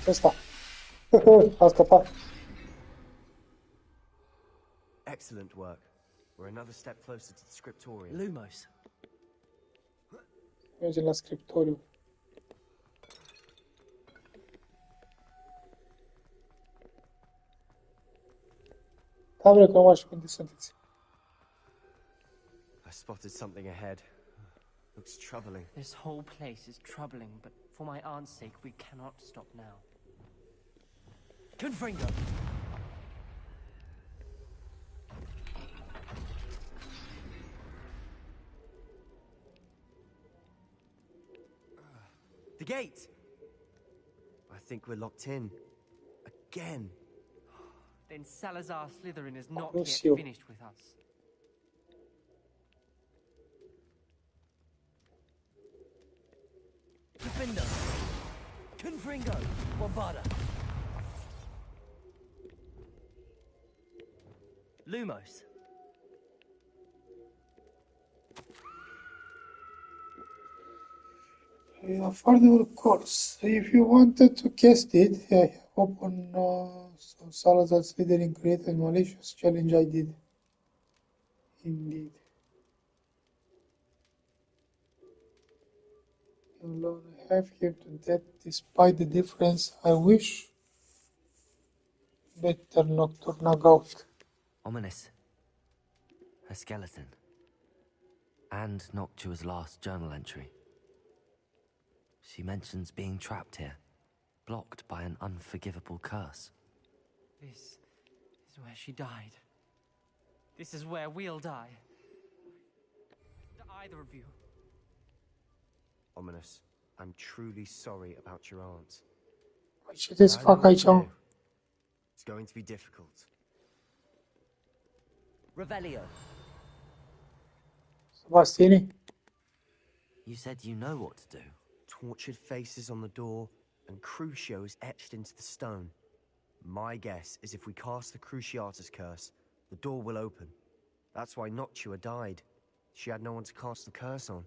Ăsta. A scăpat. Excellent work. We're another step closer to the scriptorium. Lumos. Mergem la scriptoriu. Da, vreau că nu mai știu unde sunteți. I spotted something ahead. Looks troubling. This whole place is troubling, but for my aunt's sake, we cannot stop now. Confringo. The gate! I think we're locked in. Again. Then Salazar Slytherin is not Crucio. yet finished with us. Defender. Confringo. Bombarda. Lumos. Affordable course. If you wanted to cast it, I have opened some Salazar Slytherin created malicious challenge I did. Indeed. Alone I have here to that despite the difference I wish better Nocturna Ghost. Ominous. A skeleton. And Noctua's last journal entry. She mentions being trapped here, blocked by an unforgivable curse. This is where she died. This is where we'll die. To either of you. Ominous. I'm truly sorry about your aunt. Ce trebuie să I know fac what aici? to do. It's going to be difficult. Revelio. Sebastiani? You said you know what to do. Tortured faces on the door, and Crucio is etched into the stone. My guess is if we cast the Cruciatus curse, the door will open. That's why Noctua died. She had no one to cast the curse on.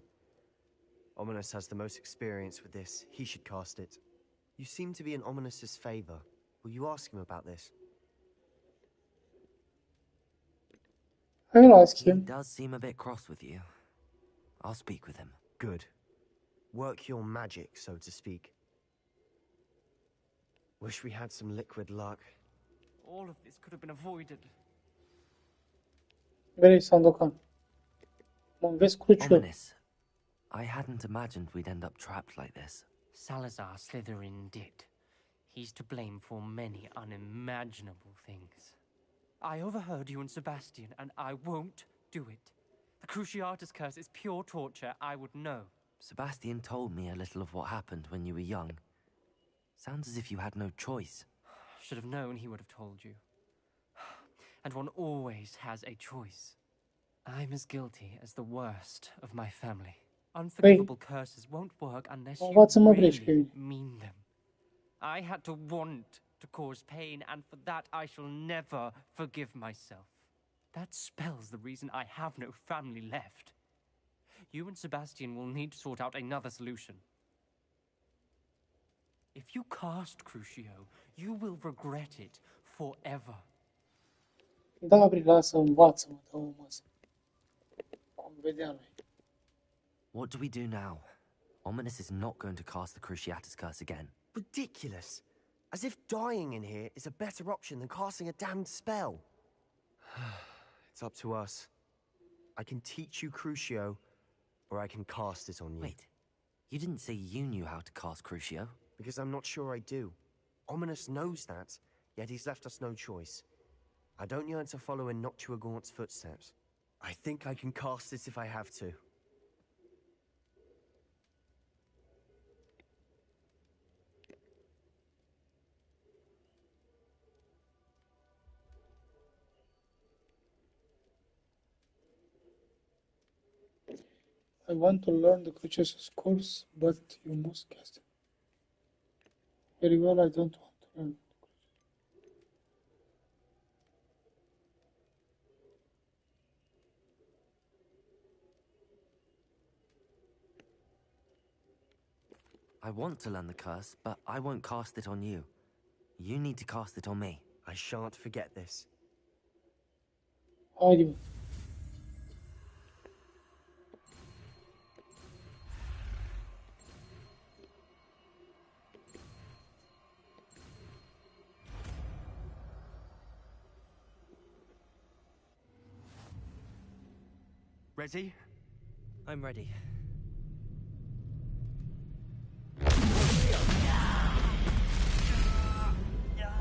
Ominous has the most experience with this. He should cast it. You seem to be in Ominous's favor. Will you ask him about this? I will ask He him. does seem a bit cross with you. I'll speak with him. Good. Work your magic, so to speak. Wish we had some liquid luck. All of this could have been avoided. Vrei, Sandokan? Mă înveți cruciul. Ominous. I hadn't imagined we'd end up trapped like this. Salazar Slytherin did. He's to blame for many unimaginable things. I overheard you and Sebastian, and I won't do it. The Cruciatus curse is pure torture, I would know. Sebastian told me a little of what happened when you were young. Sounds as if you had no choice. Should have known he would have told you. And one always has a choice. I'm as guilty as the worst of my family. Unforgivable curses won't work unless you really mean them. I had to want to cause pain, and for that I shall never forgive myself. That spells the reason I have no family left. You and Sebastian will need to sort out another solution. If you cast Crucio, you will regret it forever. Da, lasă, învață-mă, dă-o masă. Vom vedea noi. What do we do now? Ominous is not going to cast the Cruciatus curse again. Ridiculous. As if dying in here is a better option than casting a damned spell. It's up to us. I can teach you Crucio, or I can cast it on you. Wait, you didn't say you knew how to cast Crucio? Because I'm not sure I do. Ominous knows that, yet he's left us no choice. I don't yearn to follow in Noctua Gaunt's footsteps. I think I can cast it if I have to. I want to learn the Cruciatus course, but you must cast it. Very well, I don't want to learn. I want to learn the curse, but I won't cast it on you. You need to cast it on me. I shan't forget this. Haide, mă. Ready? I'm ready.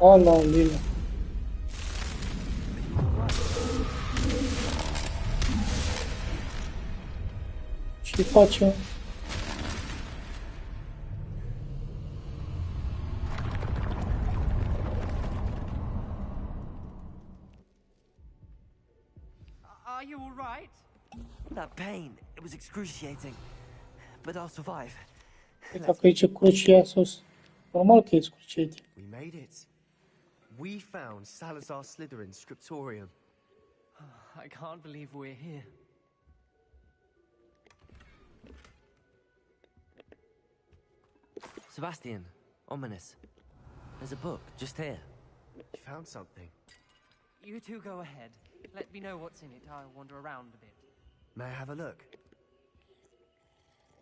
Ala, Lila. Ce face? Are you all right? That pain, it was excruciating. But I'll survive. Uite că aici crucia sus. Normal că e excruciating. We made it. We found Salazar Slytherin's scriptorium. I can't believe we're here. Sebastian, Ominous. There's a book, just here. You found something. You two go ahead. Let me know what's in it. I'll wander around a bit. May I have a look?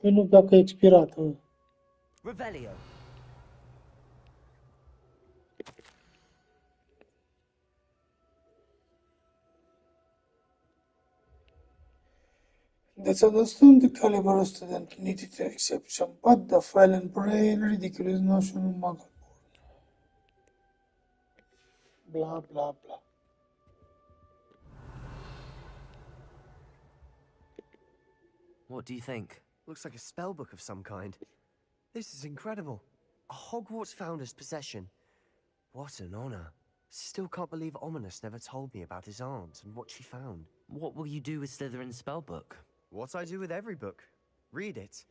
Păi nu dacă e expirată. Revelio. That's understand the caliber student needed to exception, but the fallen brain ridiculous notion of muggle blah blah blah. What do you think? Looks like a spellbook of some kind. This is incredible. A Hogwarts founder's possession. What an honor. Still can't believe Ominous never told me about his aunt and what she found. What will you do with Slytherin's spellbook? What I do with every book. Read it.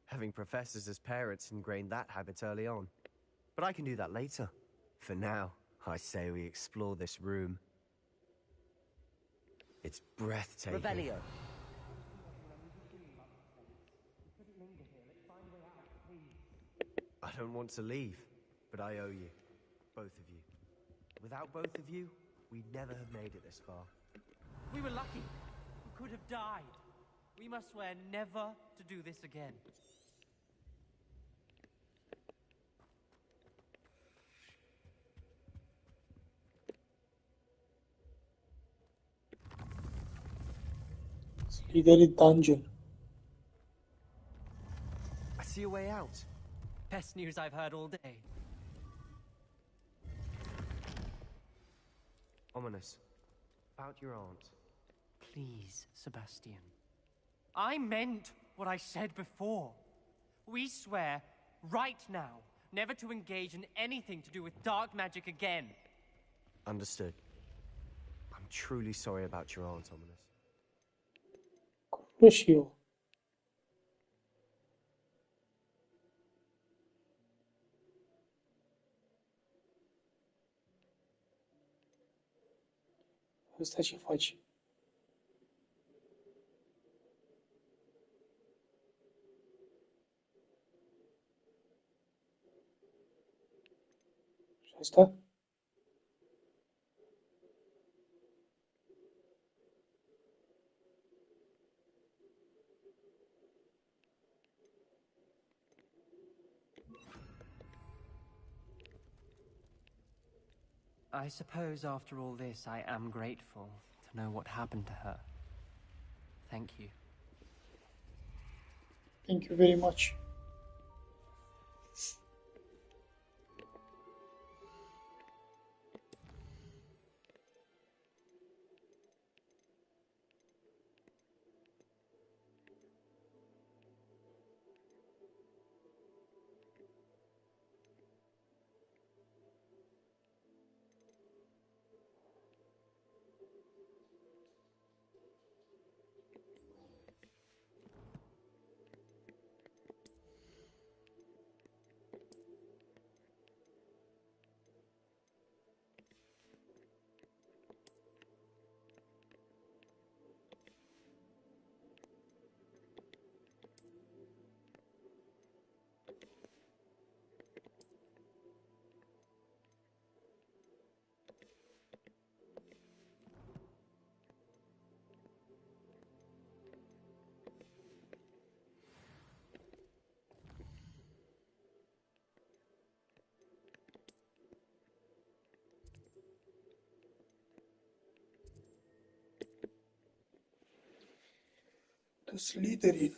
Having professors as parents ingrained that habit early on. But I can do that later. For now, I say we explore this room. It's breathtaking. Revelio. I don't want to leave, but I owe you. Both of you. Without both of you, we'd never have made it this far. We were lucky. We could have died. We must swear never to do this again. Slytherin Dungeon. I see a way out. Best news I've heard all day. Ominous. About your aunt. Please, Sebastian. I meant what I said before. We swear, right now, never to engage in anything to do with dark magic again. Understood. I'm truly sorry about your aunt, Ominous. Cum și eu. Ăsta ce faci? Și asta? I suppose after all this, I am grateful to know what happened to her. Thank you. Thank you very much. The Slytherin.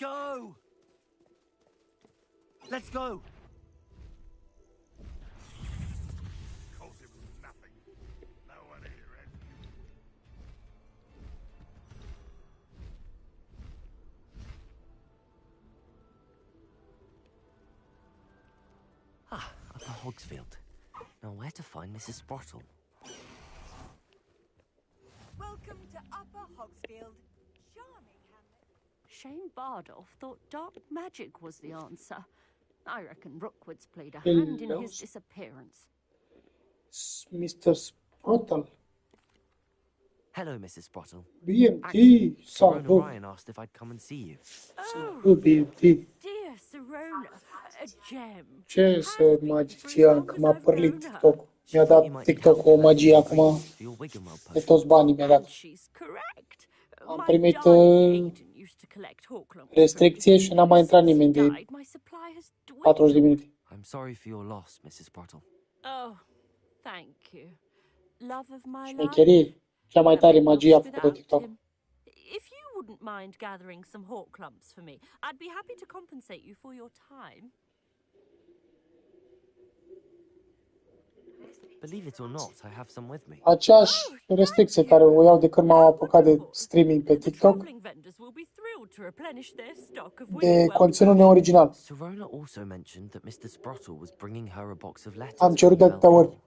Go! Let's go! Calls him nothing. No one here has you. Ah, Upper Hogsfield. Now where to find Mrs. Sprottle? Welcome to Upper Hogsfield. Charming hamlet. Shane Bardolph thought dark magic was the answer. I reckon Rookwood's played a hand in his disappearance. Mr. Sprottle. Hello, Mrs. Sprottle. BMT. Actually, Serona Salut. Ryan asked if I'd come and see you. Salut, BMT. Dear Serona, a gem. Ce să magician, că m-a părlit TikTok. Mi-a dat TikTok o magie acum. For your Wiggenweld De potion. toți banii mi-a dat. She's correct. Am My primit darling Aiden used to collect Hawklumps restricție și n-a mai intrat nimeni de died, my supply has 40 de minute. I'm sorry for your loss, Mrs. Sprottle. Oh, thank you. Love of my life. Șmecherie. Cea mai tare magie a făcut de TikTok. If you wouldn't mind gathering some Hawklumps for me, I'd be happy to compensate you for your time. Believe it or not, I have some with me. Aceeași restricție care o iau de când m-am apucat de streaming pe TikTok, Traveling vendors will be thrilled to replenish their stock of de Wiggenweld conținut neoriginal. Serona also mentioned that Mr. Sprottle was bringing her a box of letters. Am cerut de when he atâtea fell ori ill.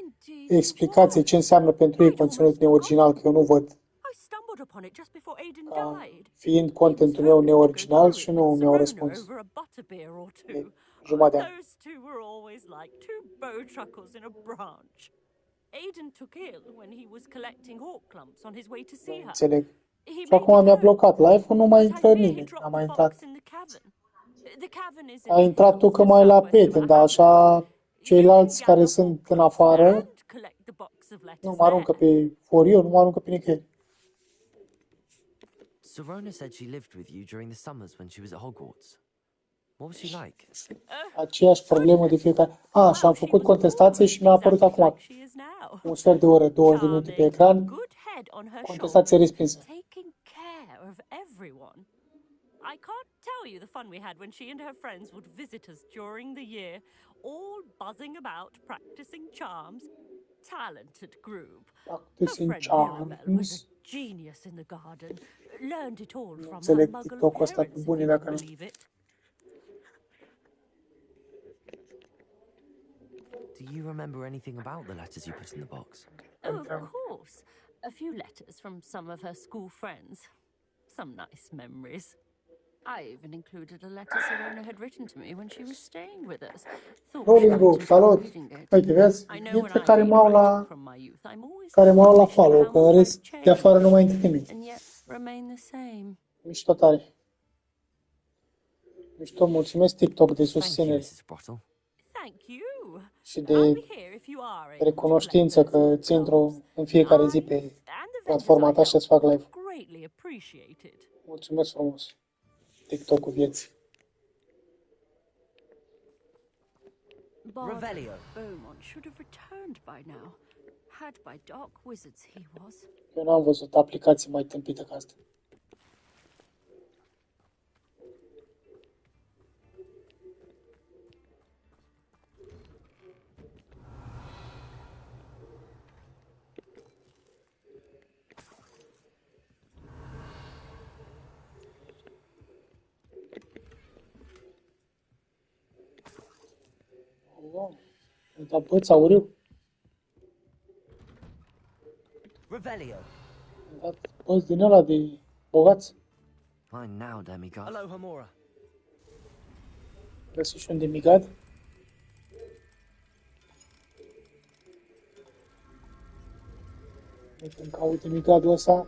Indeed, explicație ce înseamnă pentru ei conținut neoriginal, că eu nu văd, I stumbled upon it just before Aiden ca died. fiind contentul meu neoriginal și nu mi-au răspuns Over a butterbeer or de two. jumătate de an. Those two were always like two bow truckles in a branch. Aiden took ill when he was collecting Hawklumps on his way to see her. Înțeleg. He Și acum mi-a blocat live-ul, nu mai but I intră fear he nimeni. dropped Am mai the intrat. box in the cavern. The cavern is Ai intrat tu că mai la prieten, dar așa ceilalți care sunt în afară nu mă aruncă pe forio, nu mă aruncă pe nicăieri. Serona said she lived with you during the summers when she was at Hogwarts. What was she like? Aceeași problemă de fiecare. Și am făcut contestație și mi-a apărut acum un sfert de oră, 20 de minute pe ecran, contestație respinsă. Taking care of everyone. I can't tell you the fun we had when she and her friends would visit us during the year, all buzzing about, practicing charms. Talented group. Her friend Mirabelle was a genius in the garden. Learned it all from her muggle parents, if you can believe it. Do you remember anything about the letters you put in the box? Oh, of course. A few letters from some of her school friends. Some nice memories. I even included a letter Serona had written to me when she was staying with us. Rolling book, salut! Uite, vezi? Dintre care m-au la follow, că rest de afară nu mai intră nimeni. Mișto tare. Mișto, mulțumesc TikTok de susținere și de recunoștință că îți intru în fiecare zi pe platforma ta și îți fac live. Mulțumesc frumos. TikTok-ul vieții. Revelio. Beaumont should have returned by now. Had by dark wizards he was. Eu n-am văzut aplicații mai tâmpite ca asta. Am dat băț auriu. Revelio. Am dat băț din ăla de bogați. Fine now, demigod. Hello, Hamora. Găsi și un demigod. Uite, îmi caut demigodul ăsta.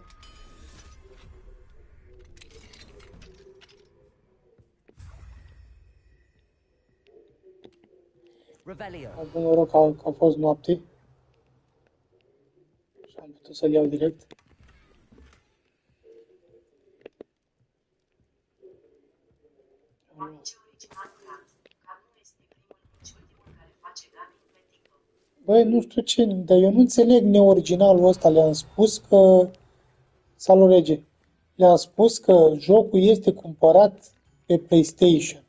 Revelio. Am avut noroc că a fost noapte și am putut să-l iau direct. Băi, nu știu ce, dar eu nu înțeleg neoriginalul ăsta. Le-am spus că... Salut, rege. Le-am spus că jocul este cumpărat pe PlayStation.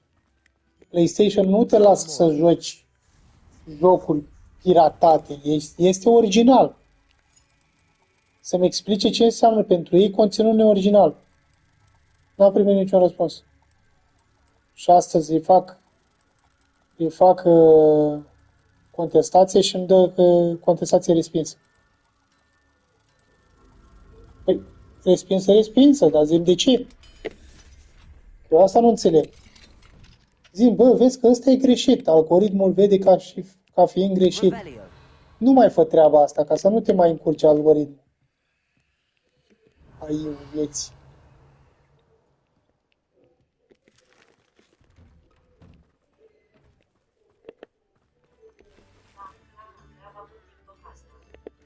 PlayStation nu te lasă să joci jocuri piratate. Este original. Să-mi explice ce înseamnă pentru ei conținut neoriginal. N-am primit niciun răspuns. Și astăzi îi fac contestație și îmi dă contestație respinsă. Păi, respinsă, dar zi-mi de ce? Eu asta nu înțeleg. Zi-mi, bă, vezi că ăsta e greșit. Algoritmul vede ca fiind greșit. Nu mai fă treaba asta, ca să nu te mai încurce algoritmul. Aiu vieții.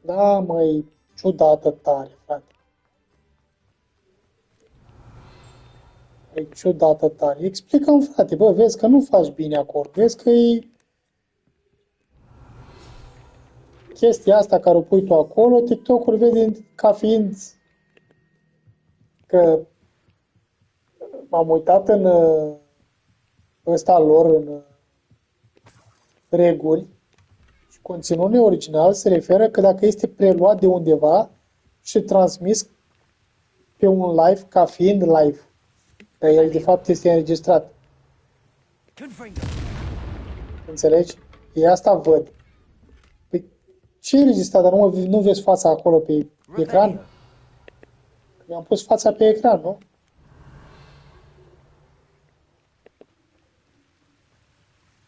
Da, măi, ciudată tare, frate. E ciudată tare. Explică-mi, frate, bă, vezi că nu faci bine acolo. Vezi că e chestia asta care o pui tu acolo, TikTok-ul vede ca fiind că m-am uitat în ăsta lor, în reguli, și conținutul neoriginal se referă că dacă este preluat de undeva și transmis pe un live ca fiind live, dar el de fapt este înregistrat. Înțelegi? E asta văd. Păi, ce e înregistrat, dar nu vezi fața acolo pe ecran? Mi-am pus fața pe ecran, nu?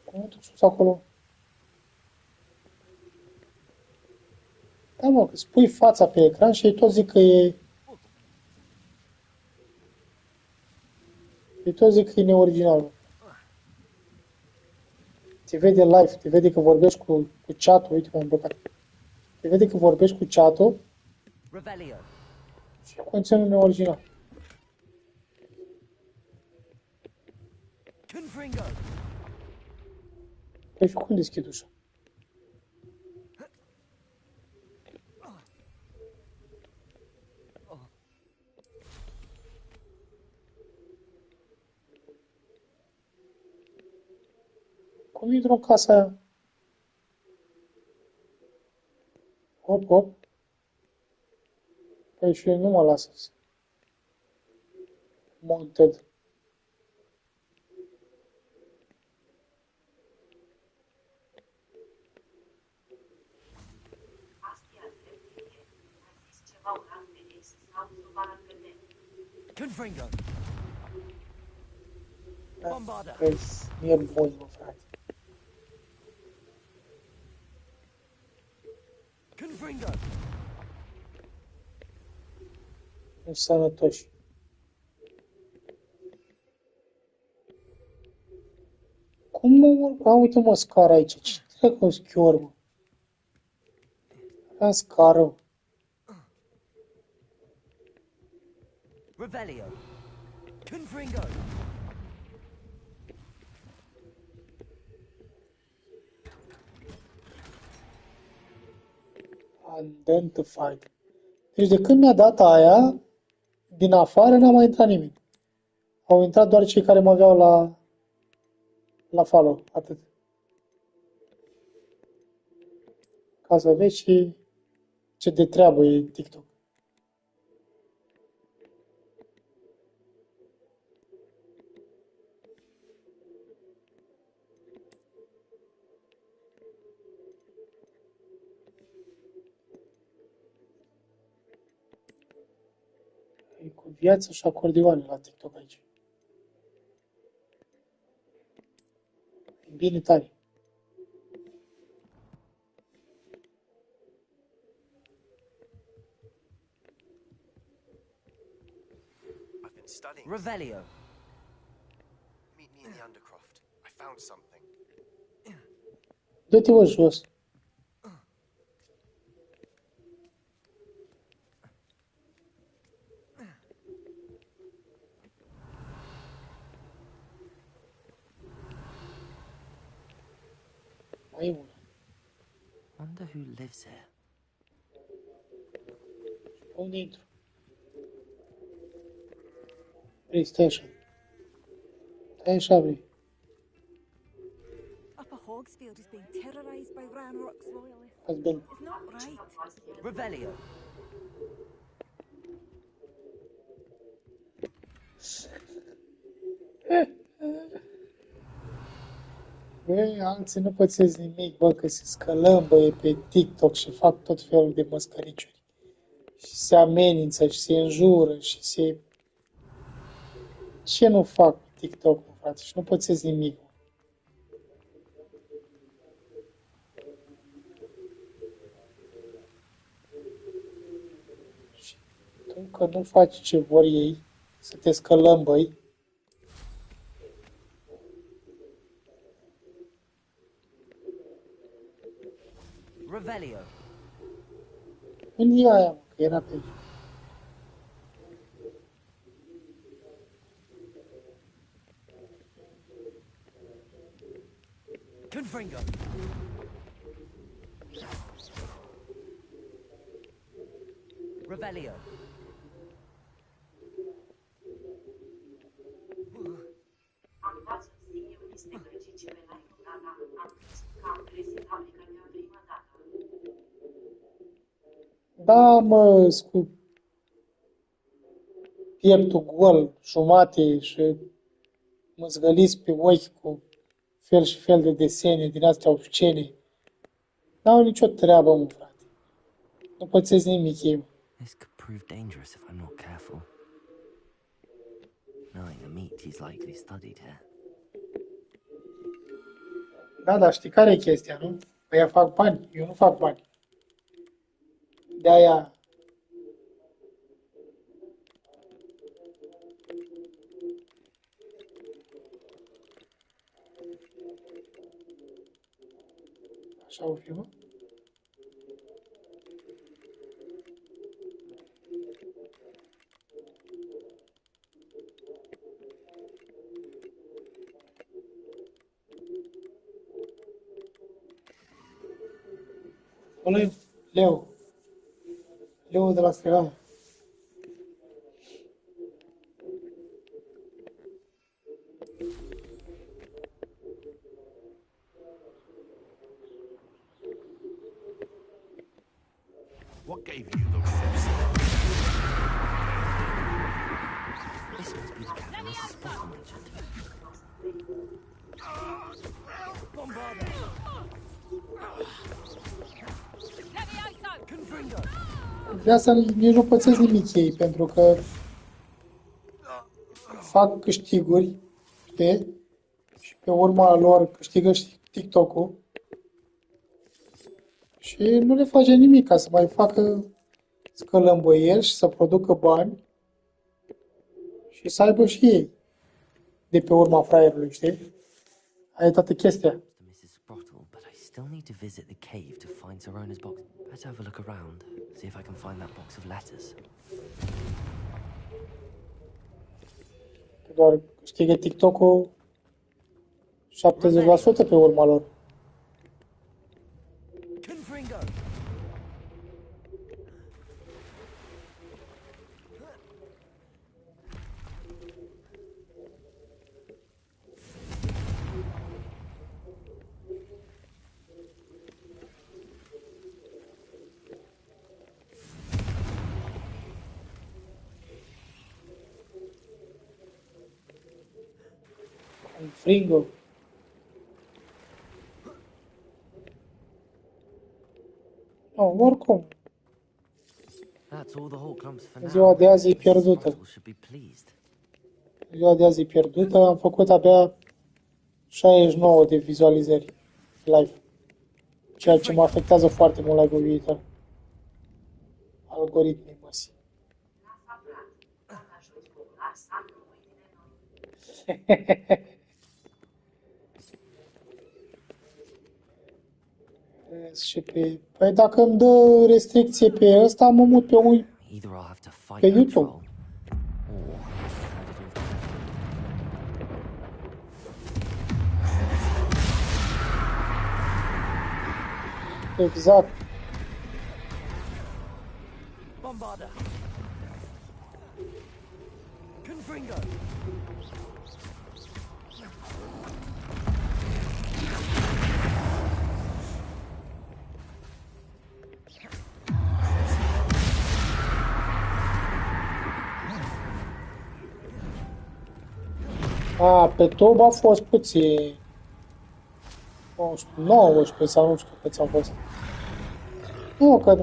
Cum am sus acolo? Da, mă, că spui fața pe ecran și ei tot zic că e... Ei tot zic că e neoriginal. Te vede live, te vede că vorbești cu chat-ul, uite m-am blocat. Te vede că vorbești cu chat-ul și conținut neoriginal. Confringo! Păi și cum deschid ușa? Cum intru în casa aia? Hop, hop. Păi și nu mă lasă să monted. Confringo! Bombarda! Păi e bun, mă, frate. Confringo! Nu sănătoși. Cum mă... A, uite mă, scară aici. Ce trebuie să schior, mă? Era scară. Revelio! Confringo! Identified. Deci de când mi-a dat aia, din afară n-a mai intrat nimeni. Au intrat doar cei care mă aveau la follow. Atât. Ca să vezi și ce de treabă e TikTok. E cu viață și acordioane la TikTok aici. E bine tare. I've been studying. Revelio! Meet me in the Undercroft. I found something. Dă-te mă jos. Mai e una. Wonder who lives here. Pe unde intru? Vrei, stai așa. Stai așa, vrei. Upper Hogsfield is being terrorized by Ranrock's loyalists. Ați bine. It's not right. Revelio! Băi, alții nu pățesc nimic, bă, că se scălămbăie pe TikTok și fac tot felul de măscăriciuri. Și se amenință și se înjură și se... Ce nu fac pe TikTok, mă, frate? Și nu pățesc nimic. Mă. Și tu că nu faci ce vor ei, să te scălămbăi, Revelio! unde e aia, mă, că era pe aici. Confringo! Revelio! Da, mă, cu pieptul gol, jumate și măzgăliți pe ochi cu fel și fel de desene din astea obscene. N-au nicio treabă, mă, frate. Nu pățesc nimic ei. This could prove dangerous if I'm not careful. Knowing the meat he's likely studied here. Da, dar știi care e chestia, nu? Ăia fac bani, eu nu fac bani. De-aia... Așa o fi, mă? Ăla e Leo. Leo de la Strela. What gave you the right? This must be the cabin Mrs. Spottle mentioned. De asta nici nu pățesc nimic ei, pentru că fac câștiguri, știi? Și pe urma lor câștigă și TikTok-ul. Și nu le face nimic ca să mai facă scălămbăieli și să producă bani și să aibă și ei de pe urma fraierului, știi? Aia e toată chestia. To Mrs. Sprottle, but I still need to visit the cave to find Sorona's box. Better have a look around, see if I can find that box of letters. Doar câștigă TikTok-ul 70% pe urma lor. Fringo. No, oricum, That's all the whole clumps for now. ziua de azi e Mrs. pierdută. Sprottle should be pleased. Ziua de azi e pierdută, am făcut abia 69 de vizualizări live. Ceea ce mă afectează foarte mult live-ul viitor. Algoritmii măsii. Și păi dacă îmi dă restricție pe ăsta, mă mut pe Either I'll have to fight pe that YouTube. troll, or hide it altogether. Exact. Bombarder. Confringo. A, pe top a fost puțin. 19 sau nu știu câți au fost. Nu, că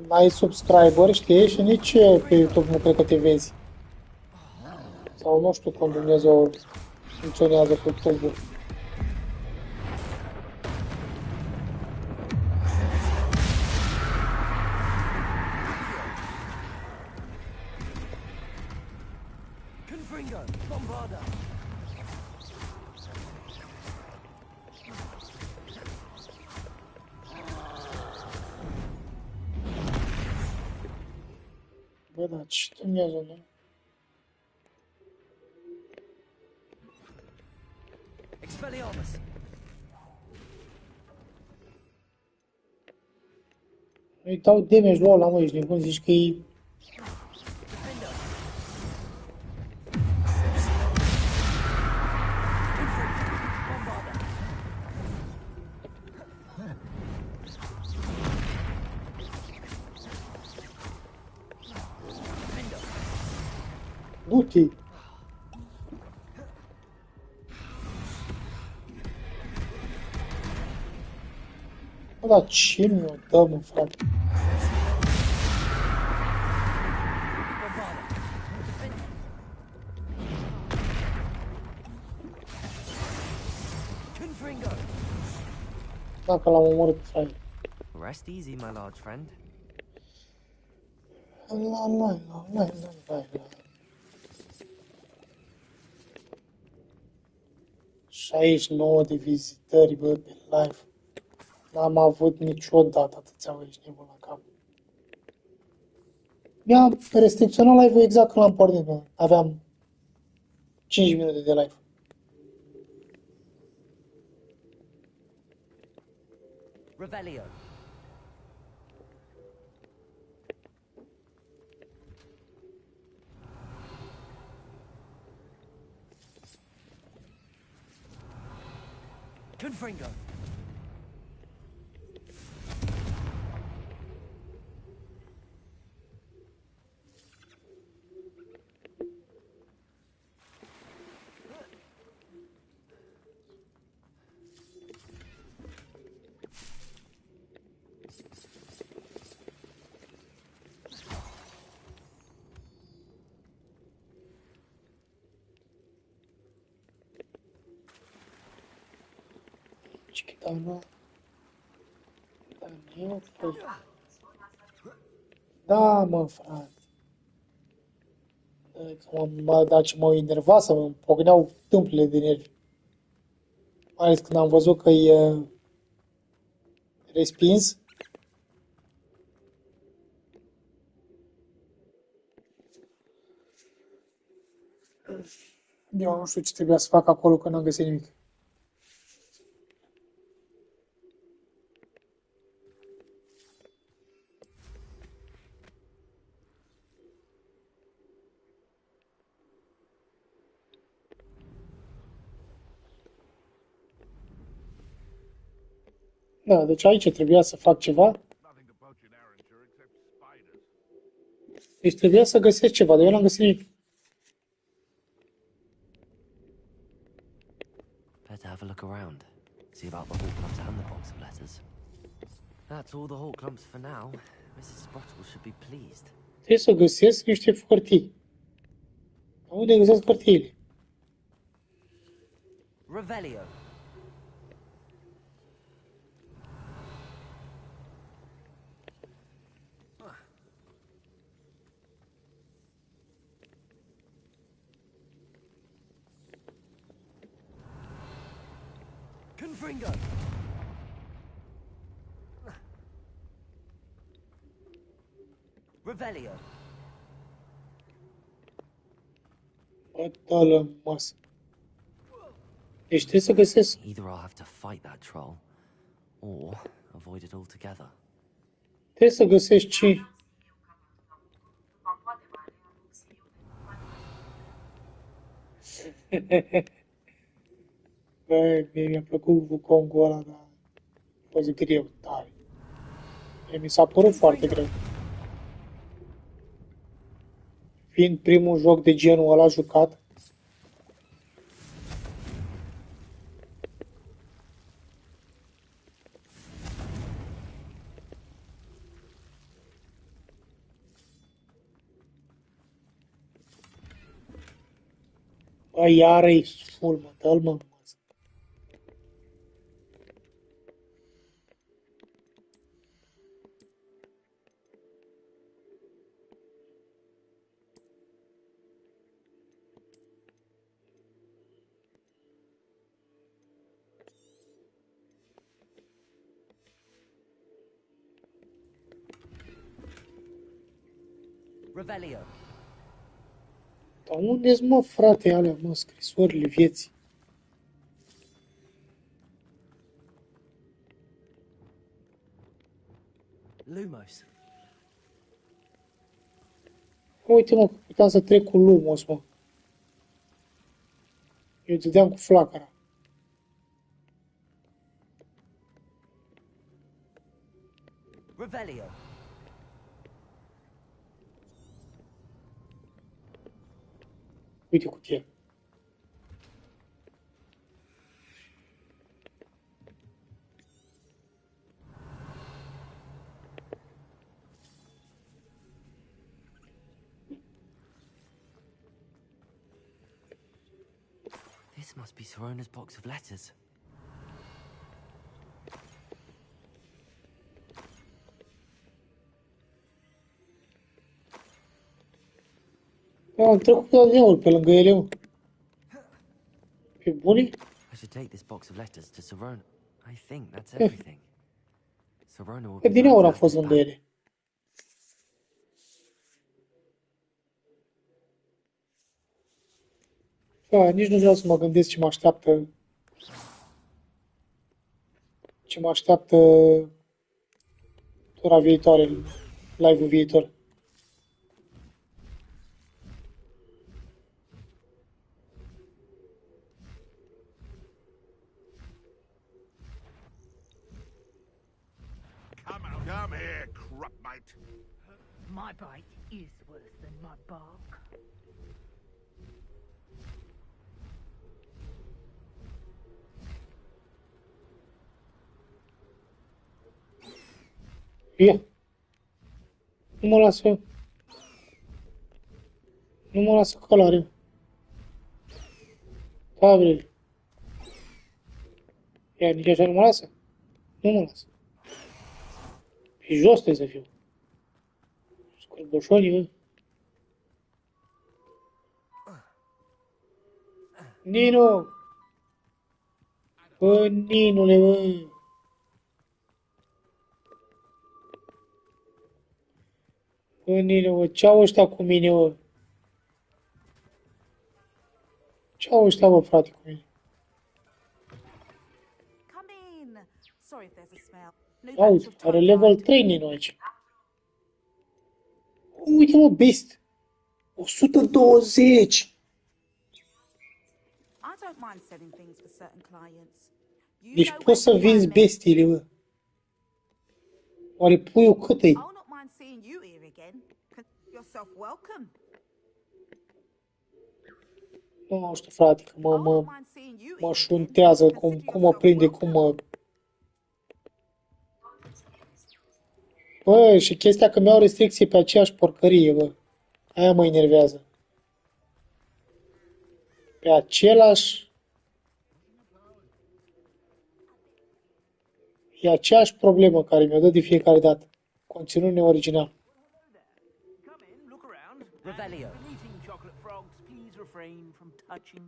n-ai subscriber, știi, și nici pe YouTube nu cred că te vezi. Sau nu știu cum Dumnezeu funcționează cu YouTube-ul. Confringo. Bombarder. Bă, da, ce Dumnezeu, nu? Expelliarmus. Îi dau damage lui ăla, mă, ești nebun, zici că e... Du-te! Bă, dar ce mi-o dă, mă, frate? Confringo. Dacă l-am omorât pe frate. Rest easy, my large friend. La. 69 de vizitări, bă, pe live. N-am avut niciodată atâția, bă, ești nebun la cap. Mi-a restricționat live-ul exact când l-am pornit, bă. Aveam 5 minute de live. Revelio. Confringo. Chiquitana. Da, mă, frate. Dar ce m-au enervat să mă pocneau tâmplele de nervi. Mai ales când am văzut că e respins. Eu nu știu ce trebuia să fac acolo, că n-am găsit nimic. Da, deci aici trebuia să fac ceva. Nothing to poach in Arranger except spiders. Deci trebuia să găsesc ceva, dar eu n-am găsit nimic. Better have a look around. See about the Hawk Clumps and the box of letters. That's all the Hawk Clumps for now. Mrs. Sprottle should be pleased. Trebuie să găsesc niște hârtii. Unde găsesc hârtiile? Revelio. Confringo. Revelio. Bă, dă-l masă. Deci trebuie să găsesc. Either I'll have to fight that troll, or avoid it altogether. Trebuie să găsesc ce. Bă, mie mi-a plăcut Wukongul ăla, dar a fost greu, tare. Mi s-a părut foarte greu. Fiind primul joc de genul ăla jucat, bă, iară-i full, mă, dă-l, mă. Revelio. Dar unde-s, mă, frate, alea, mă, scrisorile vieții? Lumos. Uite, mă, puteam să trec cu Lumos, mă. Eu dădeam cu flacăra. Revelio. Uite cutia. This must be Sorona's box of letters. Am trecut adiaul pe lângă ele, mă. Pe bune? I should take this box of letters to Sorona. I think that's everything. Sorona will Că be din glad aur to am have fost this lângă back. ele. Da, nici nu vreau să mă gândesc ce mă așteaptă. ce mă așteaptă tura viitoare, live-ul viitor. Come here, crupmate. My bite is worse than my bark. Ia. Nu mă lasă. Nu mă lasă călare. Gabriel. Ia, nici așa nu mă lasă? Nu mă lasă. Pe jos trebuie să fiu. Scurboșonii, mă. Nino! Bă, Ninule, bă! Bă, Nino, bă, ce-au ăștia cu mine, bă? Ce-au ăștia, bă, frate, cu mine? Come in. Sorry if there's a smell. New Ia batch uite, of are toad level died. 3 Nino aici. Uite, mă, best! 120! I don't mind selling things for certain clients. You Deci know where poți să to vinzi find me. bestiile, bă. Oare puiul cât e? I'll not mind seeing you here again. Consider yourself welcome. Nu știu, frate, că I'll not mă mind seeing you mă here again. șuntează, cum Consider mă yourself prinde, cum welcome. mă... Bă, și chestia că mi-au restricții pe aceeași porcărie, bă. Aia mă enervează. Pe același... E aceeași problemă care mi-o dă de fiecare dată. Conținut neoriginal. Come in, look around. Revelio. And when eating chocolate frogs, please refrain from touching.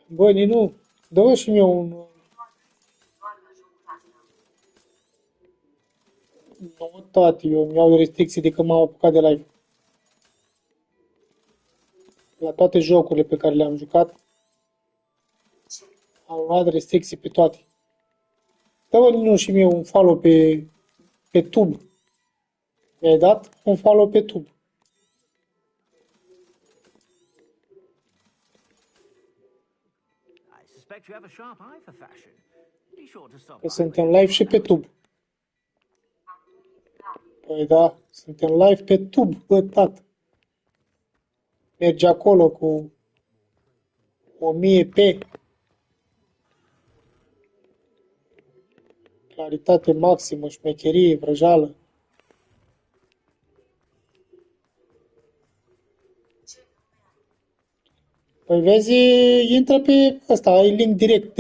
Bă, Ninu, dă-mă și mie un... Nu, tati, eu mi-au restricții de când m-am apucat de live. La toate jocurile pe care le-am jucat, am luat restricții pe toate. Dă-mă, Ninu, și mie un follow pe tub. Mi-ai dat un follow pe tub. I suspect you have a sharp eye for fashion. Be sure to stop Că by suntem when live și pe tub. Păi da, suntem live pe tub, bă, tată. Merge acolo cu 1000p. Claritate maximă, șmecherie, vrăjală. Păi vezi, intră pe ăsta, ai link direct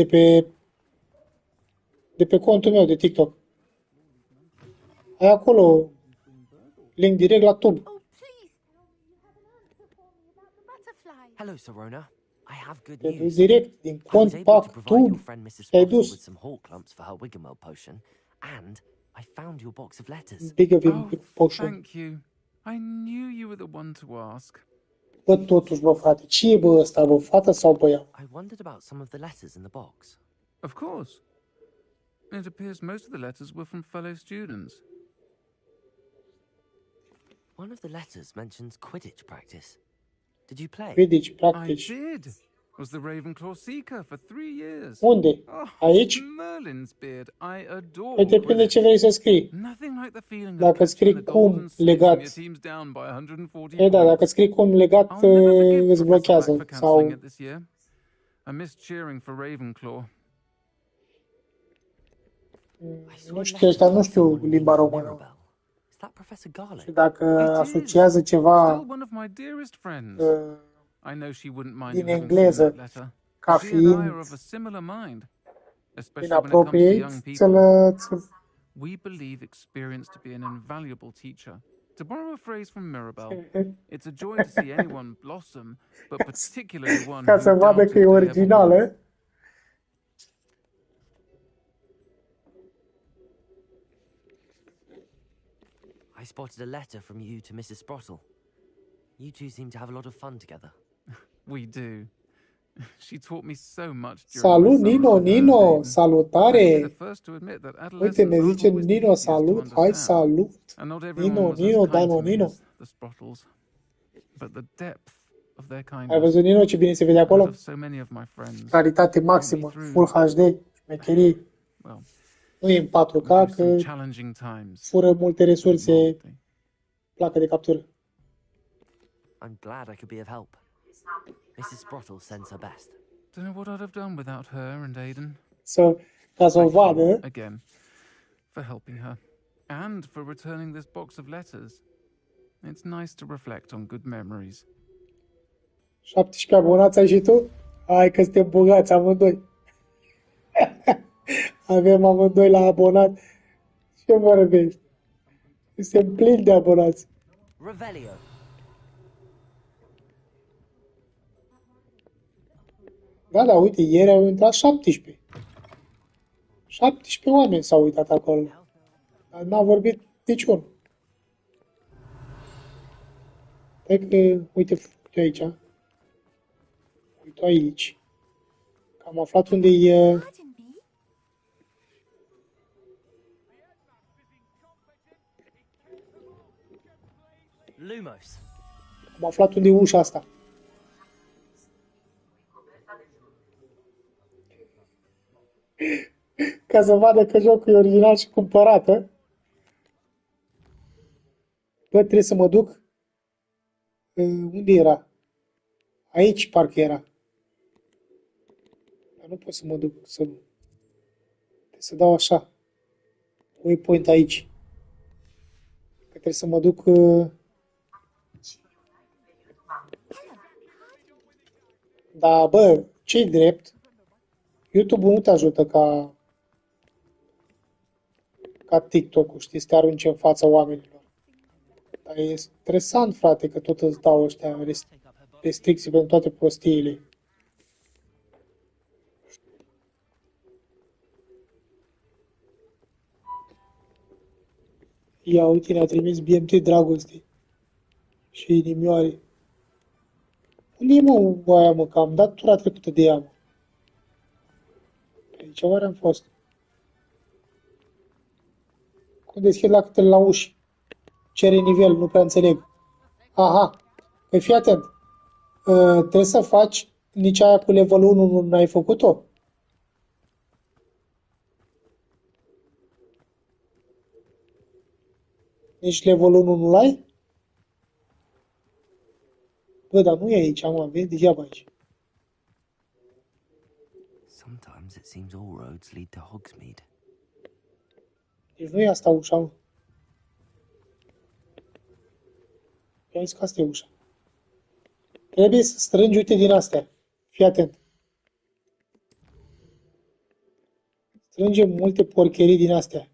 de pe contul meu de TikTok. Ai acolo link direct la tub. Oh, please tell me you have an answer for me about the butterfly. Hello, Sorona. I have good Te duci news. direct din I was cont, able to pac, provide your tub. friend Mrs. Te-ai Sprottle dus. with some hawk clumps for her Wiggenweld potion, and I found your box of letters. Big of him, Oh, big potion. thank you. I knew you were the one to ask. Bă, totuși, bă, frate, ce e, bă, ăsta, bă, fată sau băiat? I wondered about some of the letters in the box. Of course. It appears most of the letters were from fellow students. One of the letters mentions Quidditch practice. Did you play? Quidditch, I practici. did. Was the Ravenclaw Seeker for 3 years. Unde? Oh, Aici? Merlin's beard. I adore Păi depinde ce Quidditch. vrei să scrii. Nothing like the feeling of Dacă catching scrii the cum golden snake when legat. your team's down by 140 E, da, dacă points. scrii cum legat, I'll never forgive îți Professor Black blochează. for cancelling Sau... it this year. I missed cheering for Ravenclaw. I saw Nu a știu, letter ăștia nu from știu someone limba named română. Mirabelle. Is that Professor Și Garlic? dacă It is. asociază ceva Still one of my dearest friends. I know she wouldn't mind din you having seen engleză that letter. ca She and I are fiind of a similar mind, din especially when it comes to apropiat, young people. ți-l... We believe experience to be an invaluable teacher. To borrow a phrase from Mirabelle, it's a joy to see anyone blossom, but particularly one Ca who să vadă doubted că e they ever would. originală. I spotted a letter from you to Mrs. Sprottle. You two seem to have a lot of fun together. We do. She taught me so much during my Salut, summers Nino, with her and Nino, Aiden. I'd be the salutare! first to admit that Uite, ne adolescents aren't zice always the Nino, easiest to salut, hai understand, salut! and not everyone Nino, was Nino, as kind Dano, to me Nino. as the Sprottles. But the depth of their Ai kindness, văzut, Nino, ce bine se vede that acolo? of so many of my friends, Claritate got me maximă, through, Full HD, șmecherie. well, Nu e în got me 4K, through some că challenging times. fură multe Put it resurse, mildly. placă de captură. I'm glad I could be of help. Mrs. Sprottle sends her best. Don't know what I'd have done without her and Aiden. Ca să o Thank you vadă, again for helping her and for returning this box of letters. It's nice to reflect on good memories. 17 abonați ai și tu? Hai că suntem bogați amândoi. Avem amândoi la abonat. Ce vorbești? Suntem plini de abonați. Revelio. Da, uite, ieri au intrat 17. 17 oameni s-au uitat acolo. Dar n-a vorbit niciun. Stai că, uite aici. Uite aici. Că am aflat unde e... Lumos. Am aflat unde e ușa asta. Ca să vadă că jocul e original și cumpărată. Bă, trebuie să mă duc. Unde era? Aici parcă era. Dar nu pot să mă duc să... Trebuie să dau așa. Waypoint aici. Că trebuie să mă duc... Da, bă, ce-i drept? YouTube-ul nu te ajută ca TikTok-ul, știi, să te arunci în fața oamenilor. Dar e stresant, frate, că tot îți dau ăștia restricții pentru toate prostiile. Ia, uite, ne-a trimis BMT dragoste și inimioare. Unde e, mă, aia, mă, că am dat tura trecută de ea, mă. Aici oare am fost? Cum deschid la câtele la uși? Cere nivel, nu prea înțeleg. Aha, păi fii atent. Trebuie să faci nici aia cu level 1 nu n-ai făcut-o? Nici level 1 nu l-ai? Bă, dar nu e aici, mă, vezi, degeaba aici. Sometimes it seems all roads lead to Hogsmeade. Deci nu e asta ușa, mă. I-am zis că asta e ușa. Trebuie să strângi, uite, din astea. Fii atent. Strângem multe porcherii din astea.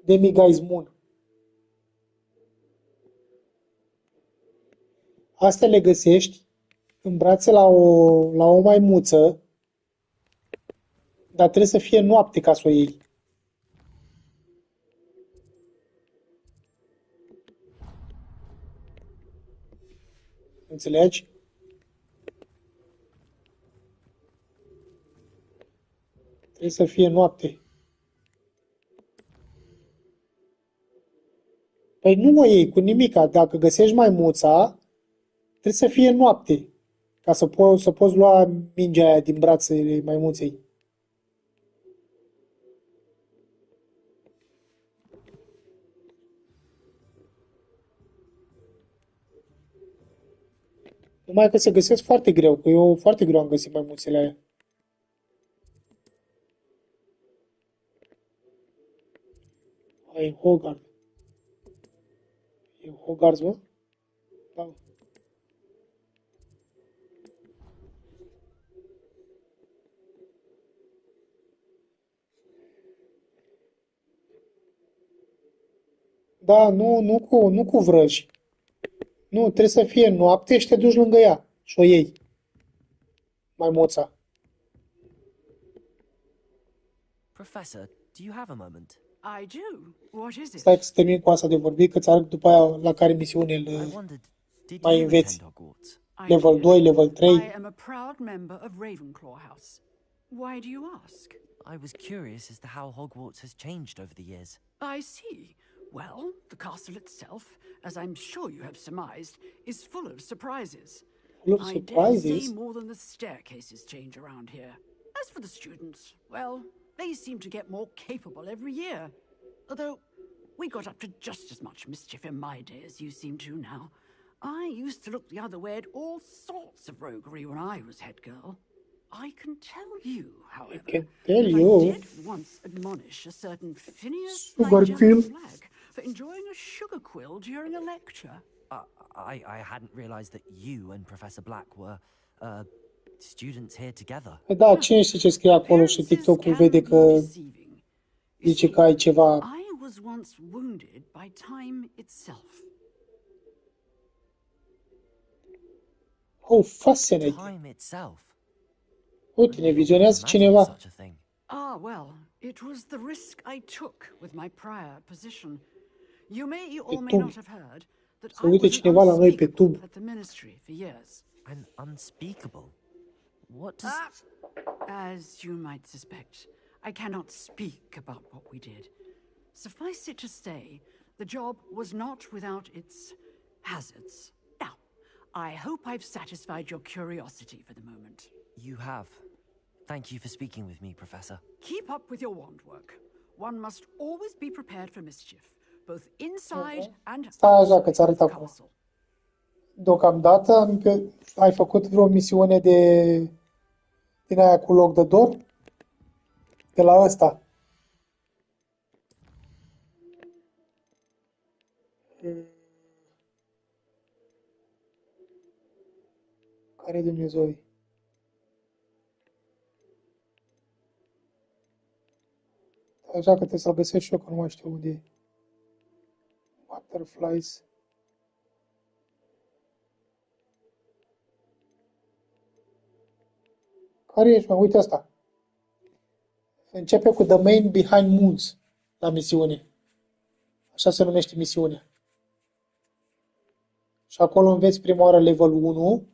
Demiguise Moon. Astea le găsești în brațe la o maimuță, dar trebuie să fie noapte ca să o iei. Înțelegi? Trebuie să fie noapte. Păi nu mă iei cu nimica. Dacă găsești maimuța, trebuie să fie noapte. Ca să poți lua mingea aia din brațele maimuței. Numai că se găsesc foarte greu, că eu foarte greu am găsit maimuțele aia. Ai în Hogwarts. E în Hogwarts, mă? Da. Da, nu cu vrăji. Nu, trebuie să fie noapte și te duci lângă ea și o iei. Maimuța. Professor, do you have a moment? I do. What is it? Stai să termin cu asta de vorbit, că ți arăt după aia la care misiune I wondered, did mai you înveți. attend Hogwarts? Level 2, level I 3. am a proud member of Ravenclaw House. Why do you ask? I was curious as to how Hogwarts has changed over the years. I see. Well, the castle itself, as I'm sure you have surmised, is full of surprises. Full of I dare say surprises. more than the staircases change around here. As for the students, well, they seem to get more capable every year. Although, we got up to just as much mischief in my day as you seem to now. I used to look the other way at all sorts of roguery when I was head girl. I can tell you, however, can tell that you. I did once admonish a certain Phineas Sugar Nigel quill. Flagg for enjoying a sugar quill during a lecture. I hadn't realized that you and Professor Black were, students here together. Da, cine știe ce scrie acolo și TikTok-ul vede că zice că ai ceva. I was once wounded by time itself. Oh, fascinating. Time itself. Uite, ne vizionează cineva. Such a thing. Ah, well, it was the risk I took with my prior position. You may or may not have heard that Să I uite was cineva la noi pe tub. unspeakable at the ministry for years. An unspeakable. What does... As you might suspect, I cannot speak about what we did. Suffice it to say, the job was not without its hazards. Now, I hope I've satisfied your curiosity for the moment. You have. Thank you for speaking with me, Professor. Keep up with your wand work. One must always be prepared for mischief, both inside and Stai așa că ți arăt outside the acum. castle. Deocamdată ai făcut vreo misiune din aia cu loc de dor? De la ăsta. Care Dumnezeu? Așa că trebuie să-l găsesc și eu, că nu mai știu unde e. Butterflies. Care ești, mă? Uite asta. Începe cu The Main Behind Moons la misiune. Așa se numește misiunea. Și acolo înveți prima oară level 1.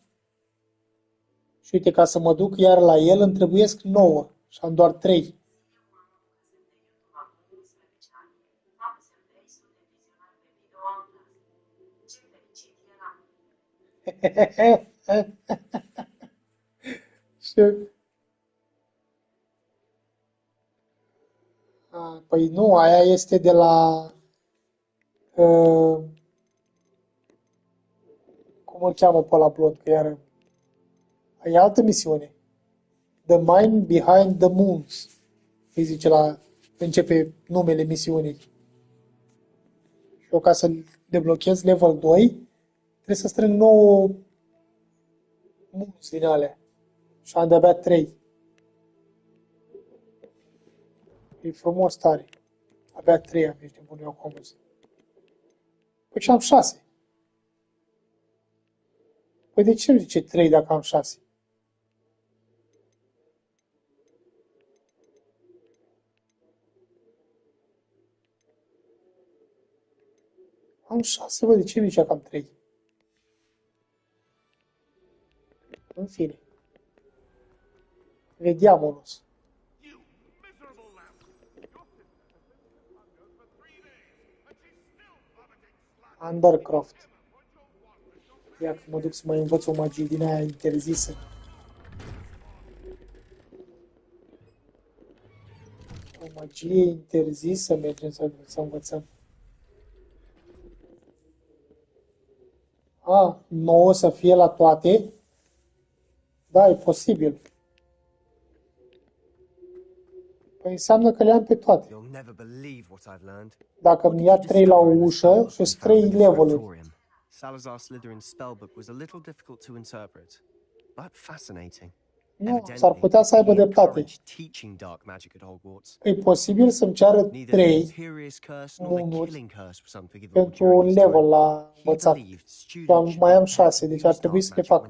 Și uite, ca să mă duc iar la el, îmi trebuiesc 9. Și am doar 3. Păi nu, aia este de la cum îl cheamă pe ăla blond, că iară e altă misiune. The Mind Behind the Moons. Îi zice la începe numele misiunii. Și eu ca să deblochez level 2 trebuie să strâng 9 moons din alea. Și am de-abia 3. E frumos tare. Abia 3 am, ești bun, eu acum. Păi și am 6. Păi de ce nu zice 3 dacă am 6? Am 6, bă, de ce nu zicea că am 3? În fine. Vediamonos. Undercroft. Ia că mă duc să mai învăț o magie din aia interzisă. O magie interzisă mergem să învățăm. A, 9 să fie la toate? Da, e posibil. Păi înseamnă că le-am pe toate. Dacă îmi ia 3 la o ușă și sunt 3 leveluri. Salazar Slytherin's spellbook was a little difficult to interpret, but fascinating. Nu, s-ar putea să aibă dreptate. E posibil să-mi ceară 3 munuri pentru un level la învățat. Și mai am 6, deci ar trebui să le fac.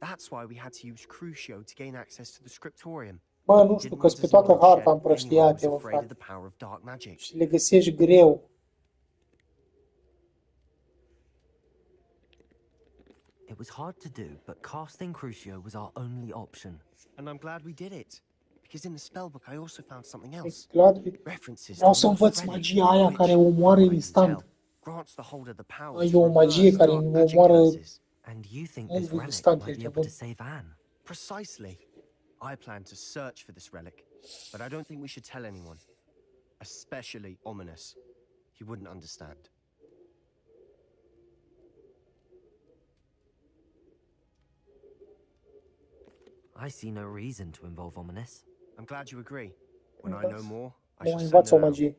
That's why we had to use Crucio to gain access to the scriptorium. Bă, nu știu, că-s pe toată harta împrăștiate, mă, frate. Și le găsești greu. was hard to do, but casting Crucio was our only option. And I'm glad we did it. Because in the spellbook I also found something else. References Vreau to să a lost învăț relic, magia aia care which, omoară from what I can instant. tell, grants the holder the powers E to o magie reverse care dark magic omoară curses. And you think this mult relic instant, might be ești able bun. to save Anne? Precisely. I plan to search for this relic, but I don't think we should tell anyone. Especially Ominous. He wouldn't understand. I see no reason to involve Ominous. I'm glad you agree. When I know more, I Nu shall mai send învață o them out. magie.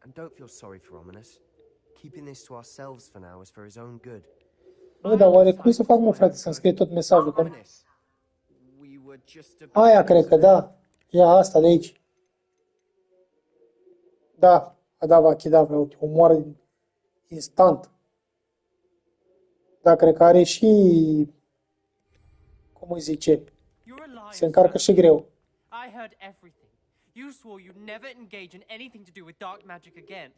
And don't feel sorry for Ominous. Keeping this to ourselves for now is for his own good. Bă, dar oare cum să fac, mă, frate, să-mi scrie tot mesajul? Că... Aia, cred că, da. Ia asta de aici. Da, a dat Vachidavra, uite, omoară instant. Da, cred că are și... Cum îi zice? Se încarcă și greu. I heard everything. You swore you'd never engage in anything to do with dark magic again.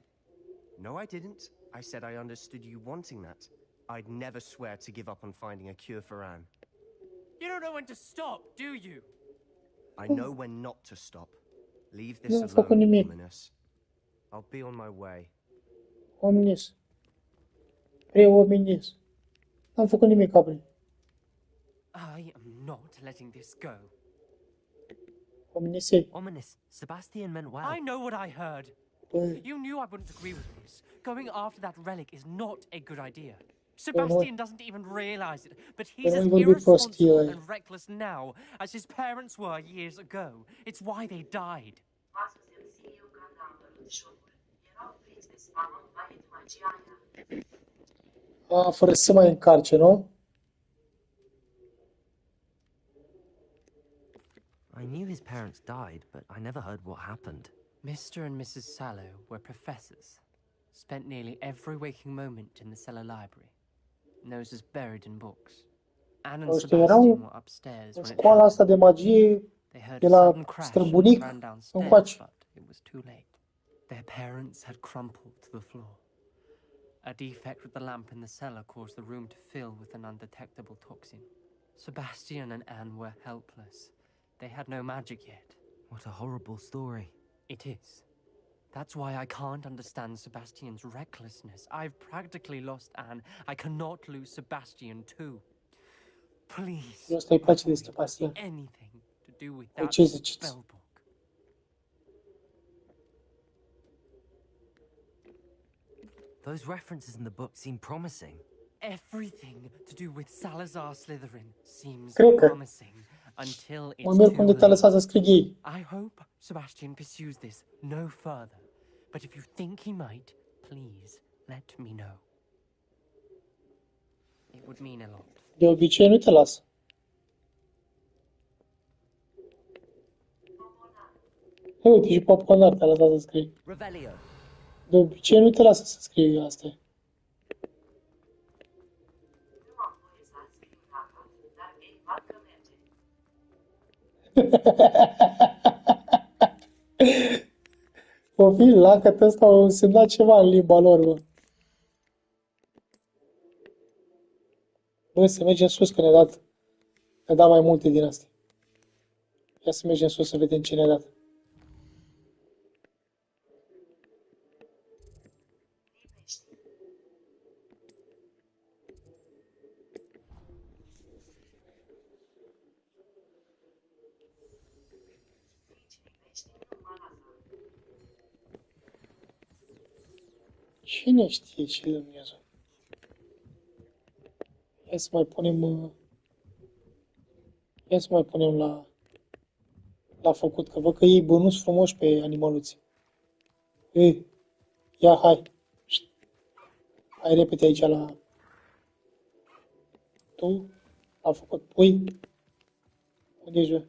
No, I didn't. I said I understood you wanting that. I'd never swear to give up on finding a cure for Anne. You don't know when to stop, do you? I know when not to stop. Leave this Nu am făcut alone, nimic. Ominous. I'll be on my way. Ominous. Ominous. N-am făcut nimic, Gabriel. I am not letting this go. Ominous. Sebastian meant well. I know what I heard. You knew I wouldn't agree with this. Going after that relic is not a good idea. Sebastian doesn't even realize it, but he's as irresponsible and reckless now as his parents were years ago. It's why they died. Fără să mai încarce, nu? I knew his parents died, but I never heard what happened. Mr. and Mrs. Sallow were professors. Spent nearly every waking moment in the cellar library. Noses buried in books. Anne and Sebastian were upstairs when it școala asta de magie They heard de a la sudden crash and străbunic ran downstairs, încoace. but it was too late. Their parents had crumpled to the floor. A defect with the lamp in the cellar caused the room to fill with an undetectable toxin. Sebastian and Anne were helpless. They had no magic yet. What a horrible story. It is. That's why I can't understand Sebastian's recklessness. I've practically lost Anne. I cannot lose Sebastian too. Please, Ăsta îi place de Sebastian. anything to do with Păi that ce ziceți? spellbook. Those references in the book seem promising. Everything to do with Salazar Slytherin seems Cred că. promising until Mă it's merg too unde te-a lăsat late. să scrii ei. I hope Sebastian pursues this no further. But if you think he might, please let me know. It would mean a lot. De obicei nu te lasă. Uite, și Popcornar te-a lăsat să scrii. Revelio. De obicei nu te lasă să scrii astea. Copii, lacăt ăsta au însemnat ceva în limba lor, bă. Bă, să mergem sus, că ne-a dat mai multe din astea. Ia să mergem sus să vedem ce ne-a dat. Cine știe ce Dumnezeu? Ia să mai punem... Ia să mai punem la făcut, că văd că ei bănuți frumoși pe animăluți. Ei, ia, hai. Hai repede aici la... Tu, la făcut pui. Unde ești, bă?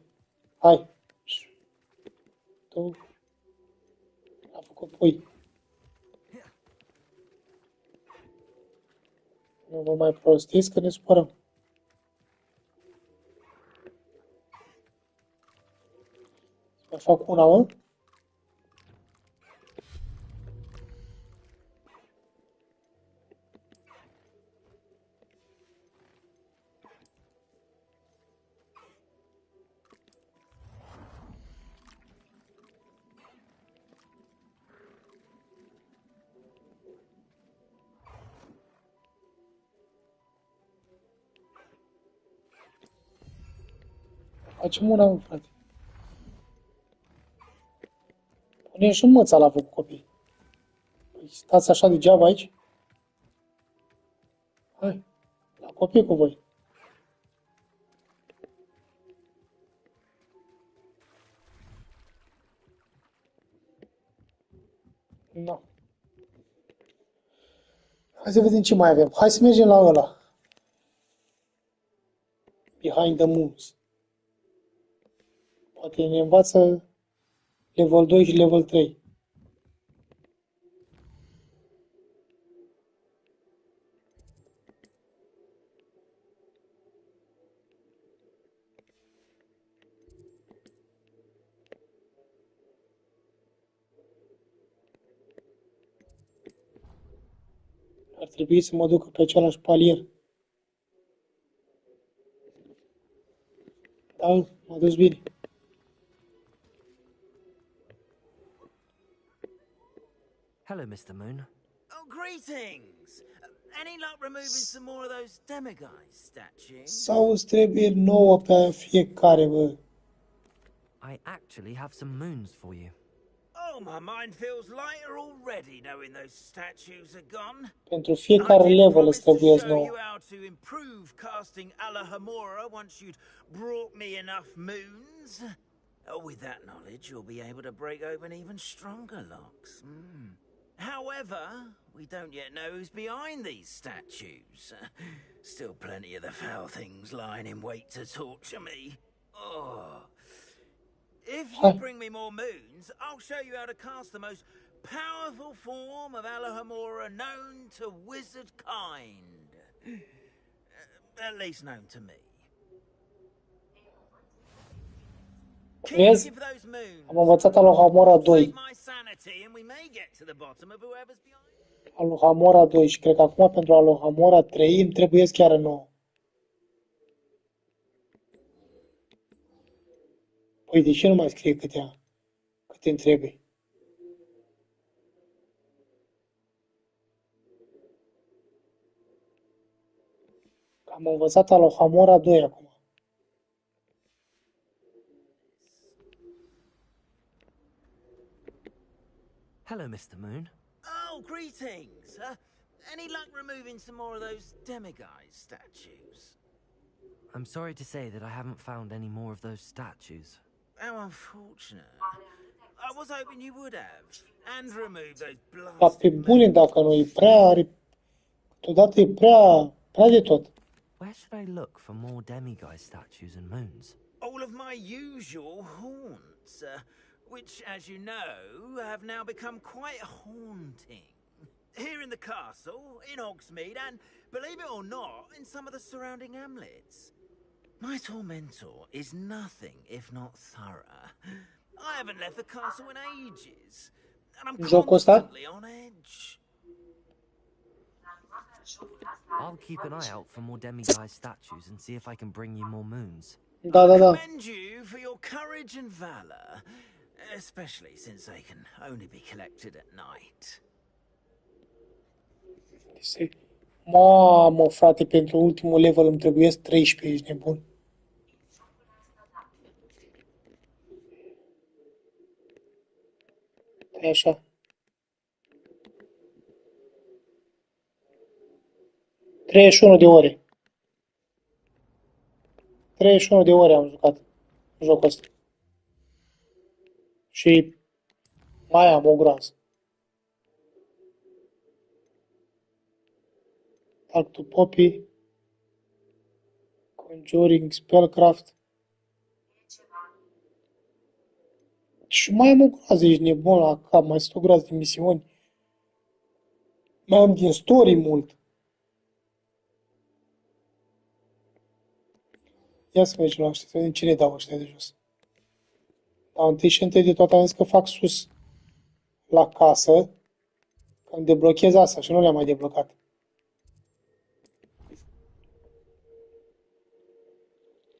Hai. Tu, la făcut pui. Nu vă mai prostiți că ne supărăm. Mai fac una, mă? Facem una, mă, frate. Punem și măța la făcut copii. Păi stați așa degeaba aici? Hai, la copii cu voi. No. Hai să vedem ce mai avem. Hai să mergem la ăla. Behind the Moons. Poate ne învață level 2 și level 3. Ar trebui să mă duc pe același palier. Da, m-a dus bine. Hello, Mr. Moon. Oh, greetings! Any luck removing some more of those demiguise statues? Sau îți trebuie 9 pe fiecare, bă. I actually have some moons for you. Oh, my mind feels lighter already knowing those statues are gone. Pentru fiecare level îți trebuie show you 9. how to improve casting Alahamora once you'd brought me enough moons. Oh, with that knowledge, you'll be able to break open even stronger locks. However, we don't yet know who's behind these statues. Still plenty of the foul things lying in wait to torture me. Oh. If you bring me more moons, I'll show you how to cast the most powerful form of Alahamora known to wizard kind. At least known to me. Vezi? Am învățat Alahamora 2. Alahamora 2 și cred că acum pentru Alahamora 3 îmi trebuie chiar 9. Păi de ce nu mai scrie câte îmi trebuie? Am învățat Alahamora 2 acum. Hello, Mr. Moon. Oh, greetings! Any luck removing some more of those demiguise statues? I'm sorry to say that I haven't found any more of those statues. How unfortunate. I was hoping you would have. And remove those Dar pe bune, dacă nu e prea... Câteodată e prea de tot. Where should I look for more demiguise statues and moons? All of my usual haunts, which, as you know, have now become quite haunting. Here in the castle, in Hogsmeade, and, believe it or not, in some of the surrounding hamlets. My tormentor is nothing if not thorough. I haven't left the castle in ages, and I'm constantly on edge. I'll keep an eye out for more demiguise statues and see if I can bring you more moons. Da. I commend you for your courage and valor, especially since they can only be collected at night. Mamă, frate, pentru ultimul level îmi trebuie 13, ești nebun. E așa. ...31 de ore. 31 de ore am jucat jocul ăsta. Și mai am o groază. Talk to Poppy. Conjuring, Spellcraft. Și mai am o groază, ești nebun la cap, mai sunt o groază de misiuni. Mai am din story mult. Ia să mergem la ăștia, să vedem cine dau ăștia de jos. Dar întâi și întâi de toate am zis că fac sus la casă, că îmi deblochez asta și nu le-am mai deblocat.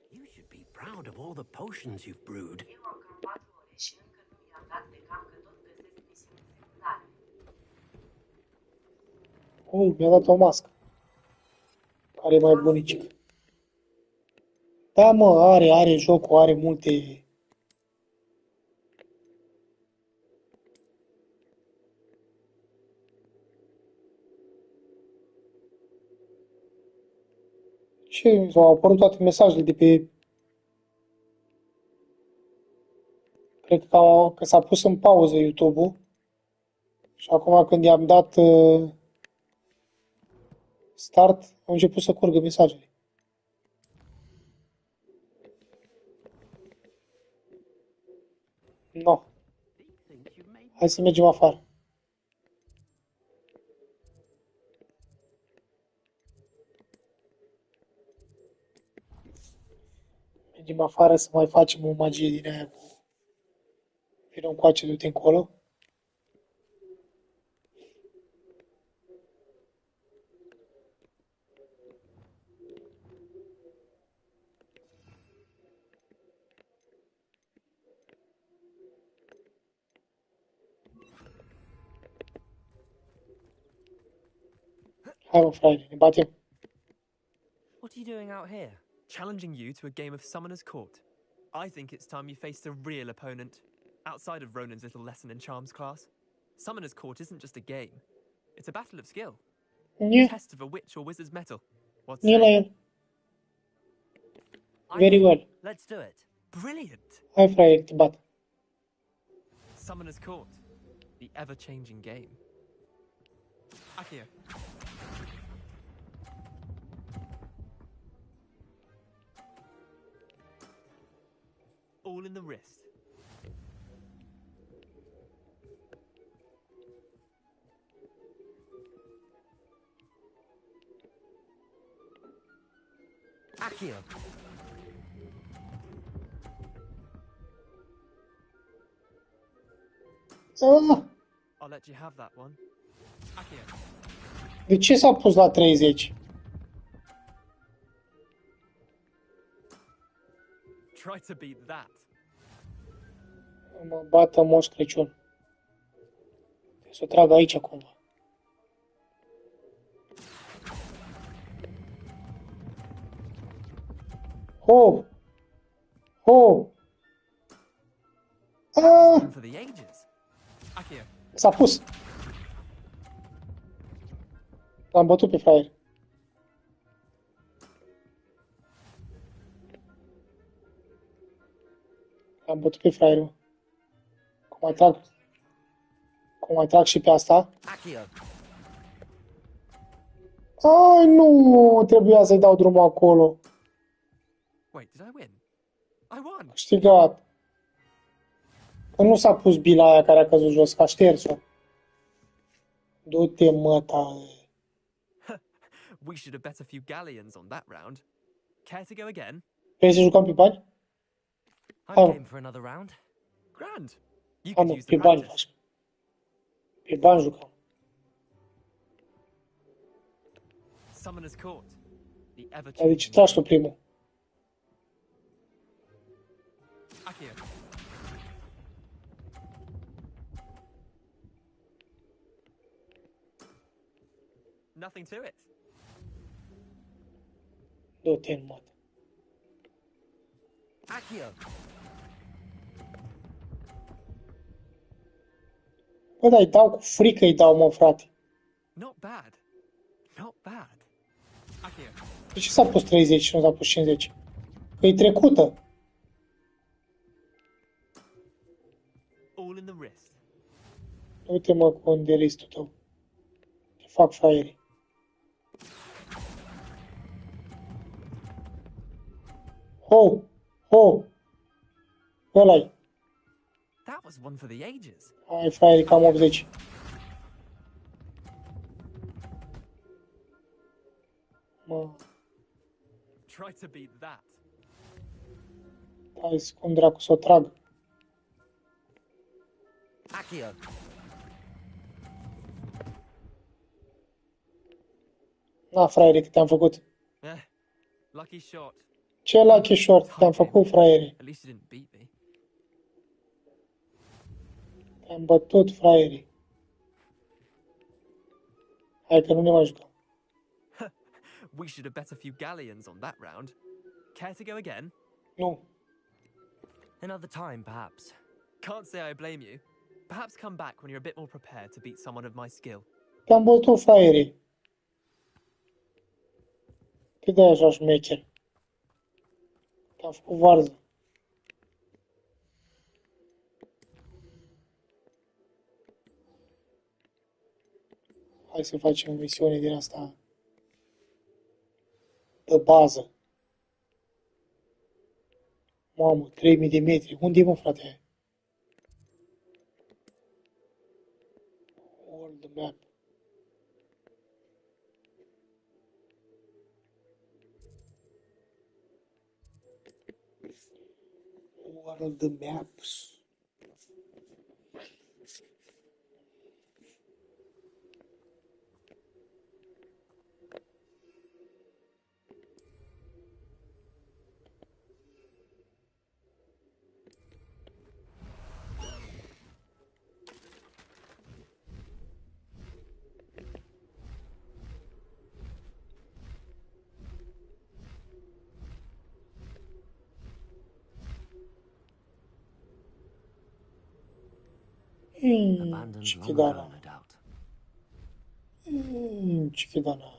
You should be proud of all the potions you've brewed. Mi-a dat o mască. Care e mai bunicică. Da, mă, are jocul, are multe... Ce? S-au apărut toate mesajele de pe... Cred că s-a pus în pauză YouTube-ul. Și acum când i-am dat start, au început să curgă mesajele. No. Hai să mergem afară. Mergem afară să mai facem o magie din aia cu... Vină încoace, du-te încolo. Hai, mă, frate, ne batem. What are you doing out here? Challenging you to a game of Summoner's Court. I think it's time you faced a real opponent, outside of Ronan's little lesson in charms class. Summoner's Court isn't just a game. It's a battle of skill. A test of a witch or wizard's mettle. What's that? Very well. Let's do it. Brilliant. Hai, frate, te bat. Summoner's Court. The ever-changing game. Akio. All in the wrist. Akio. I'll let you have that one. Akio. De ce s-a pus la 30? Try to beat that. Mă bată Moș Crăciun. Trebuie să o trag aici cumva. Oh! Oh! Ah! For the ages. Akio. S-a pus. L-am bătut pe fraier. L-am bătut pe fraier, mă. Cum mai trag și pe asta. Akio. Ai, nu! Trebuia să-i dau drumul acolo. Wait, did I win? I won. Câștigat. Că nu s-a pus bila aia care a căzut jos, că a șters-o. Du-te, mă, tare. We should have bet a few galleons on that round. Care to go again? Vrei să jucăm pe bani? I'm game for another round. Grand. You Hai, could mă, use pe the bani practice. facem. Pe bani jucăm. Summoner's Court. The ever Dar de ce tragi tu primul? Akio. Nothing to it. Du-te în mod. Akio. Bă, dar îi dau cu frică, îi dau, mă, frate. Not bad. Not bad. Akio. De ce s-a pus 30 și nu s-a pus 50? Că e trecută. All in the wrist. Uite, mă, cu unde e ristul tău. Te fac fraierii. Ho! Ho! Ăla-i. That was one for the ages. Hai, fraierii, cam 80. Mă, Try to beat that. hai, cum dracu să o trag. Akio. Na, fraiere, că te-am făcut. Lucky shot. Ce lucky short? Te-am făcut, fraiere. At least you didn't beat me. Te-am bătut, fraiere. Hai că nu ne mai jucăm. We should have bet a few galleons on that round. Care to go again? Nu. Another time, perhaps. Can't say I blame you. Perhaps come back when you're a bit more prepared to beat someone of my skill. Te-am bătut, fraiere. Te dai așa șmecher. Te-am făcut varză. Hai să facem o misiune din asta de bază. Mamă, 3000 de metri. Unde e, mă, frate? All the map. All the maps. Abandoned long ago, no doubt. Cichidana.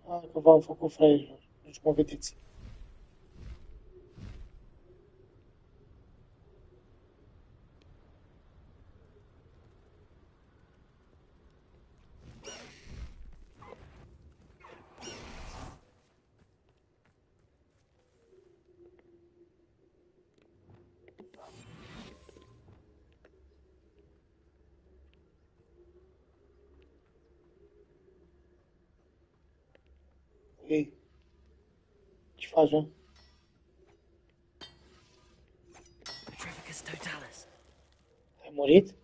Hai că v-am făcut fraierilor. Deci mă vedeți. Ei, ce faci, mă? Petrificus totalis. Ai murit?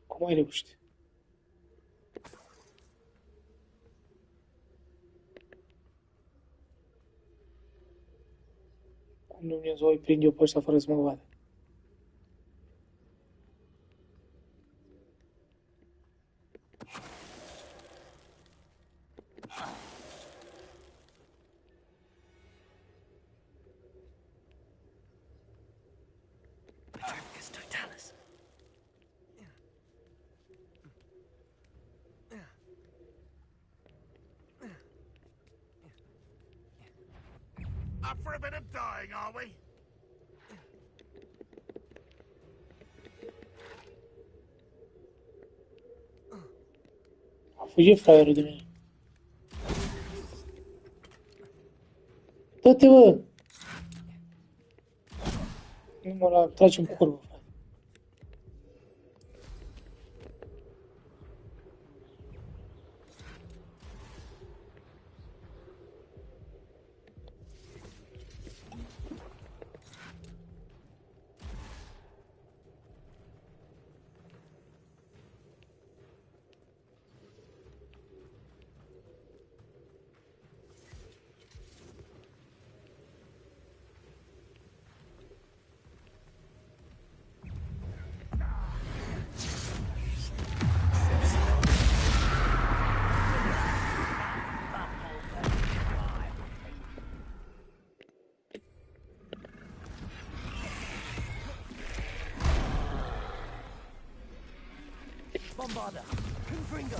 Cum ai reușit? Cum Dumnezeu îi prinde eu pe ăștia fără să mă vadă? Petrificus totalis. Up for a bit of dying, are we? A fugit fraierul de mine. Dă-te, bă! Nu mă tragi în curbă, frate. Bombarda! Confringo!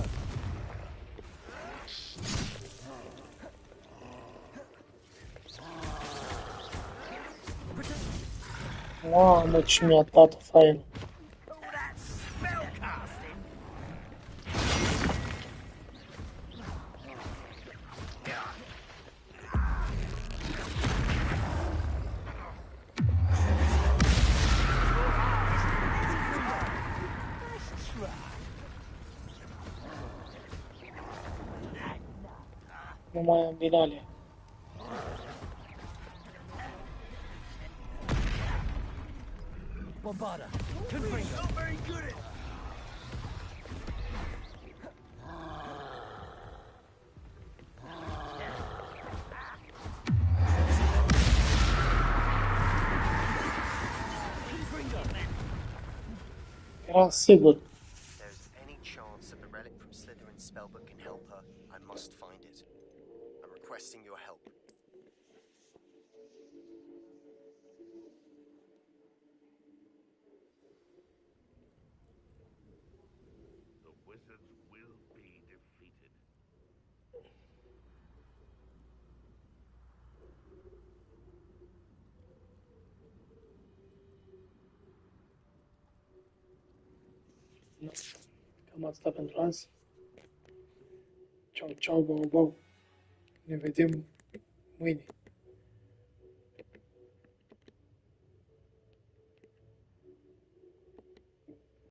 Mamă, ce mi-a dat fraierul. Nu mai am din alea. Bombarda! Confringo! Not very good at Era sigur. If there's any chance that the relic from Slytherin's spellbook can help her, I must find it. I'm requesting your help. The wizards will be defeated. Cam atâta pentru azi. Ciao, ciao, bau, bau. Ne vedem mâine.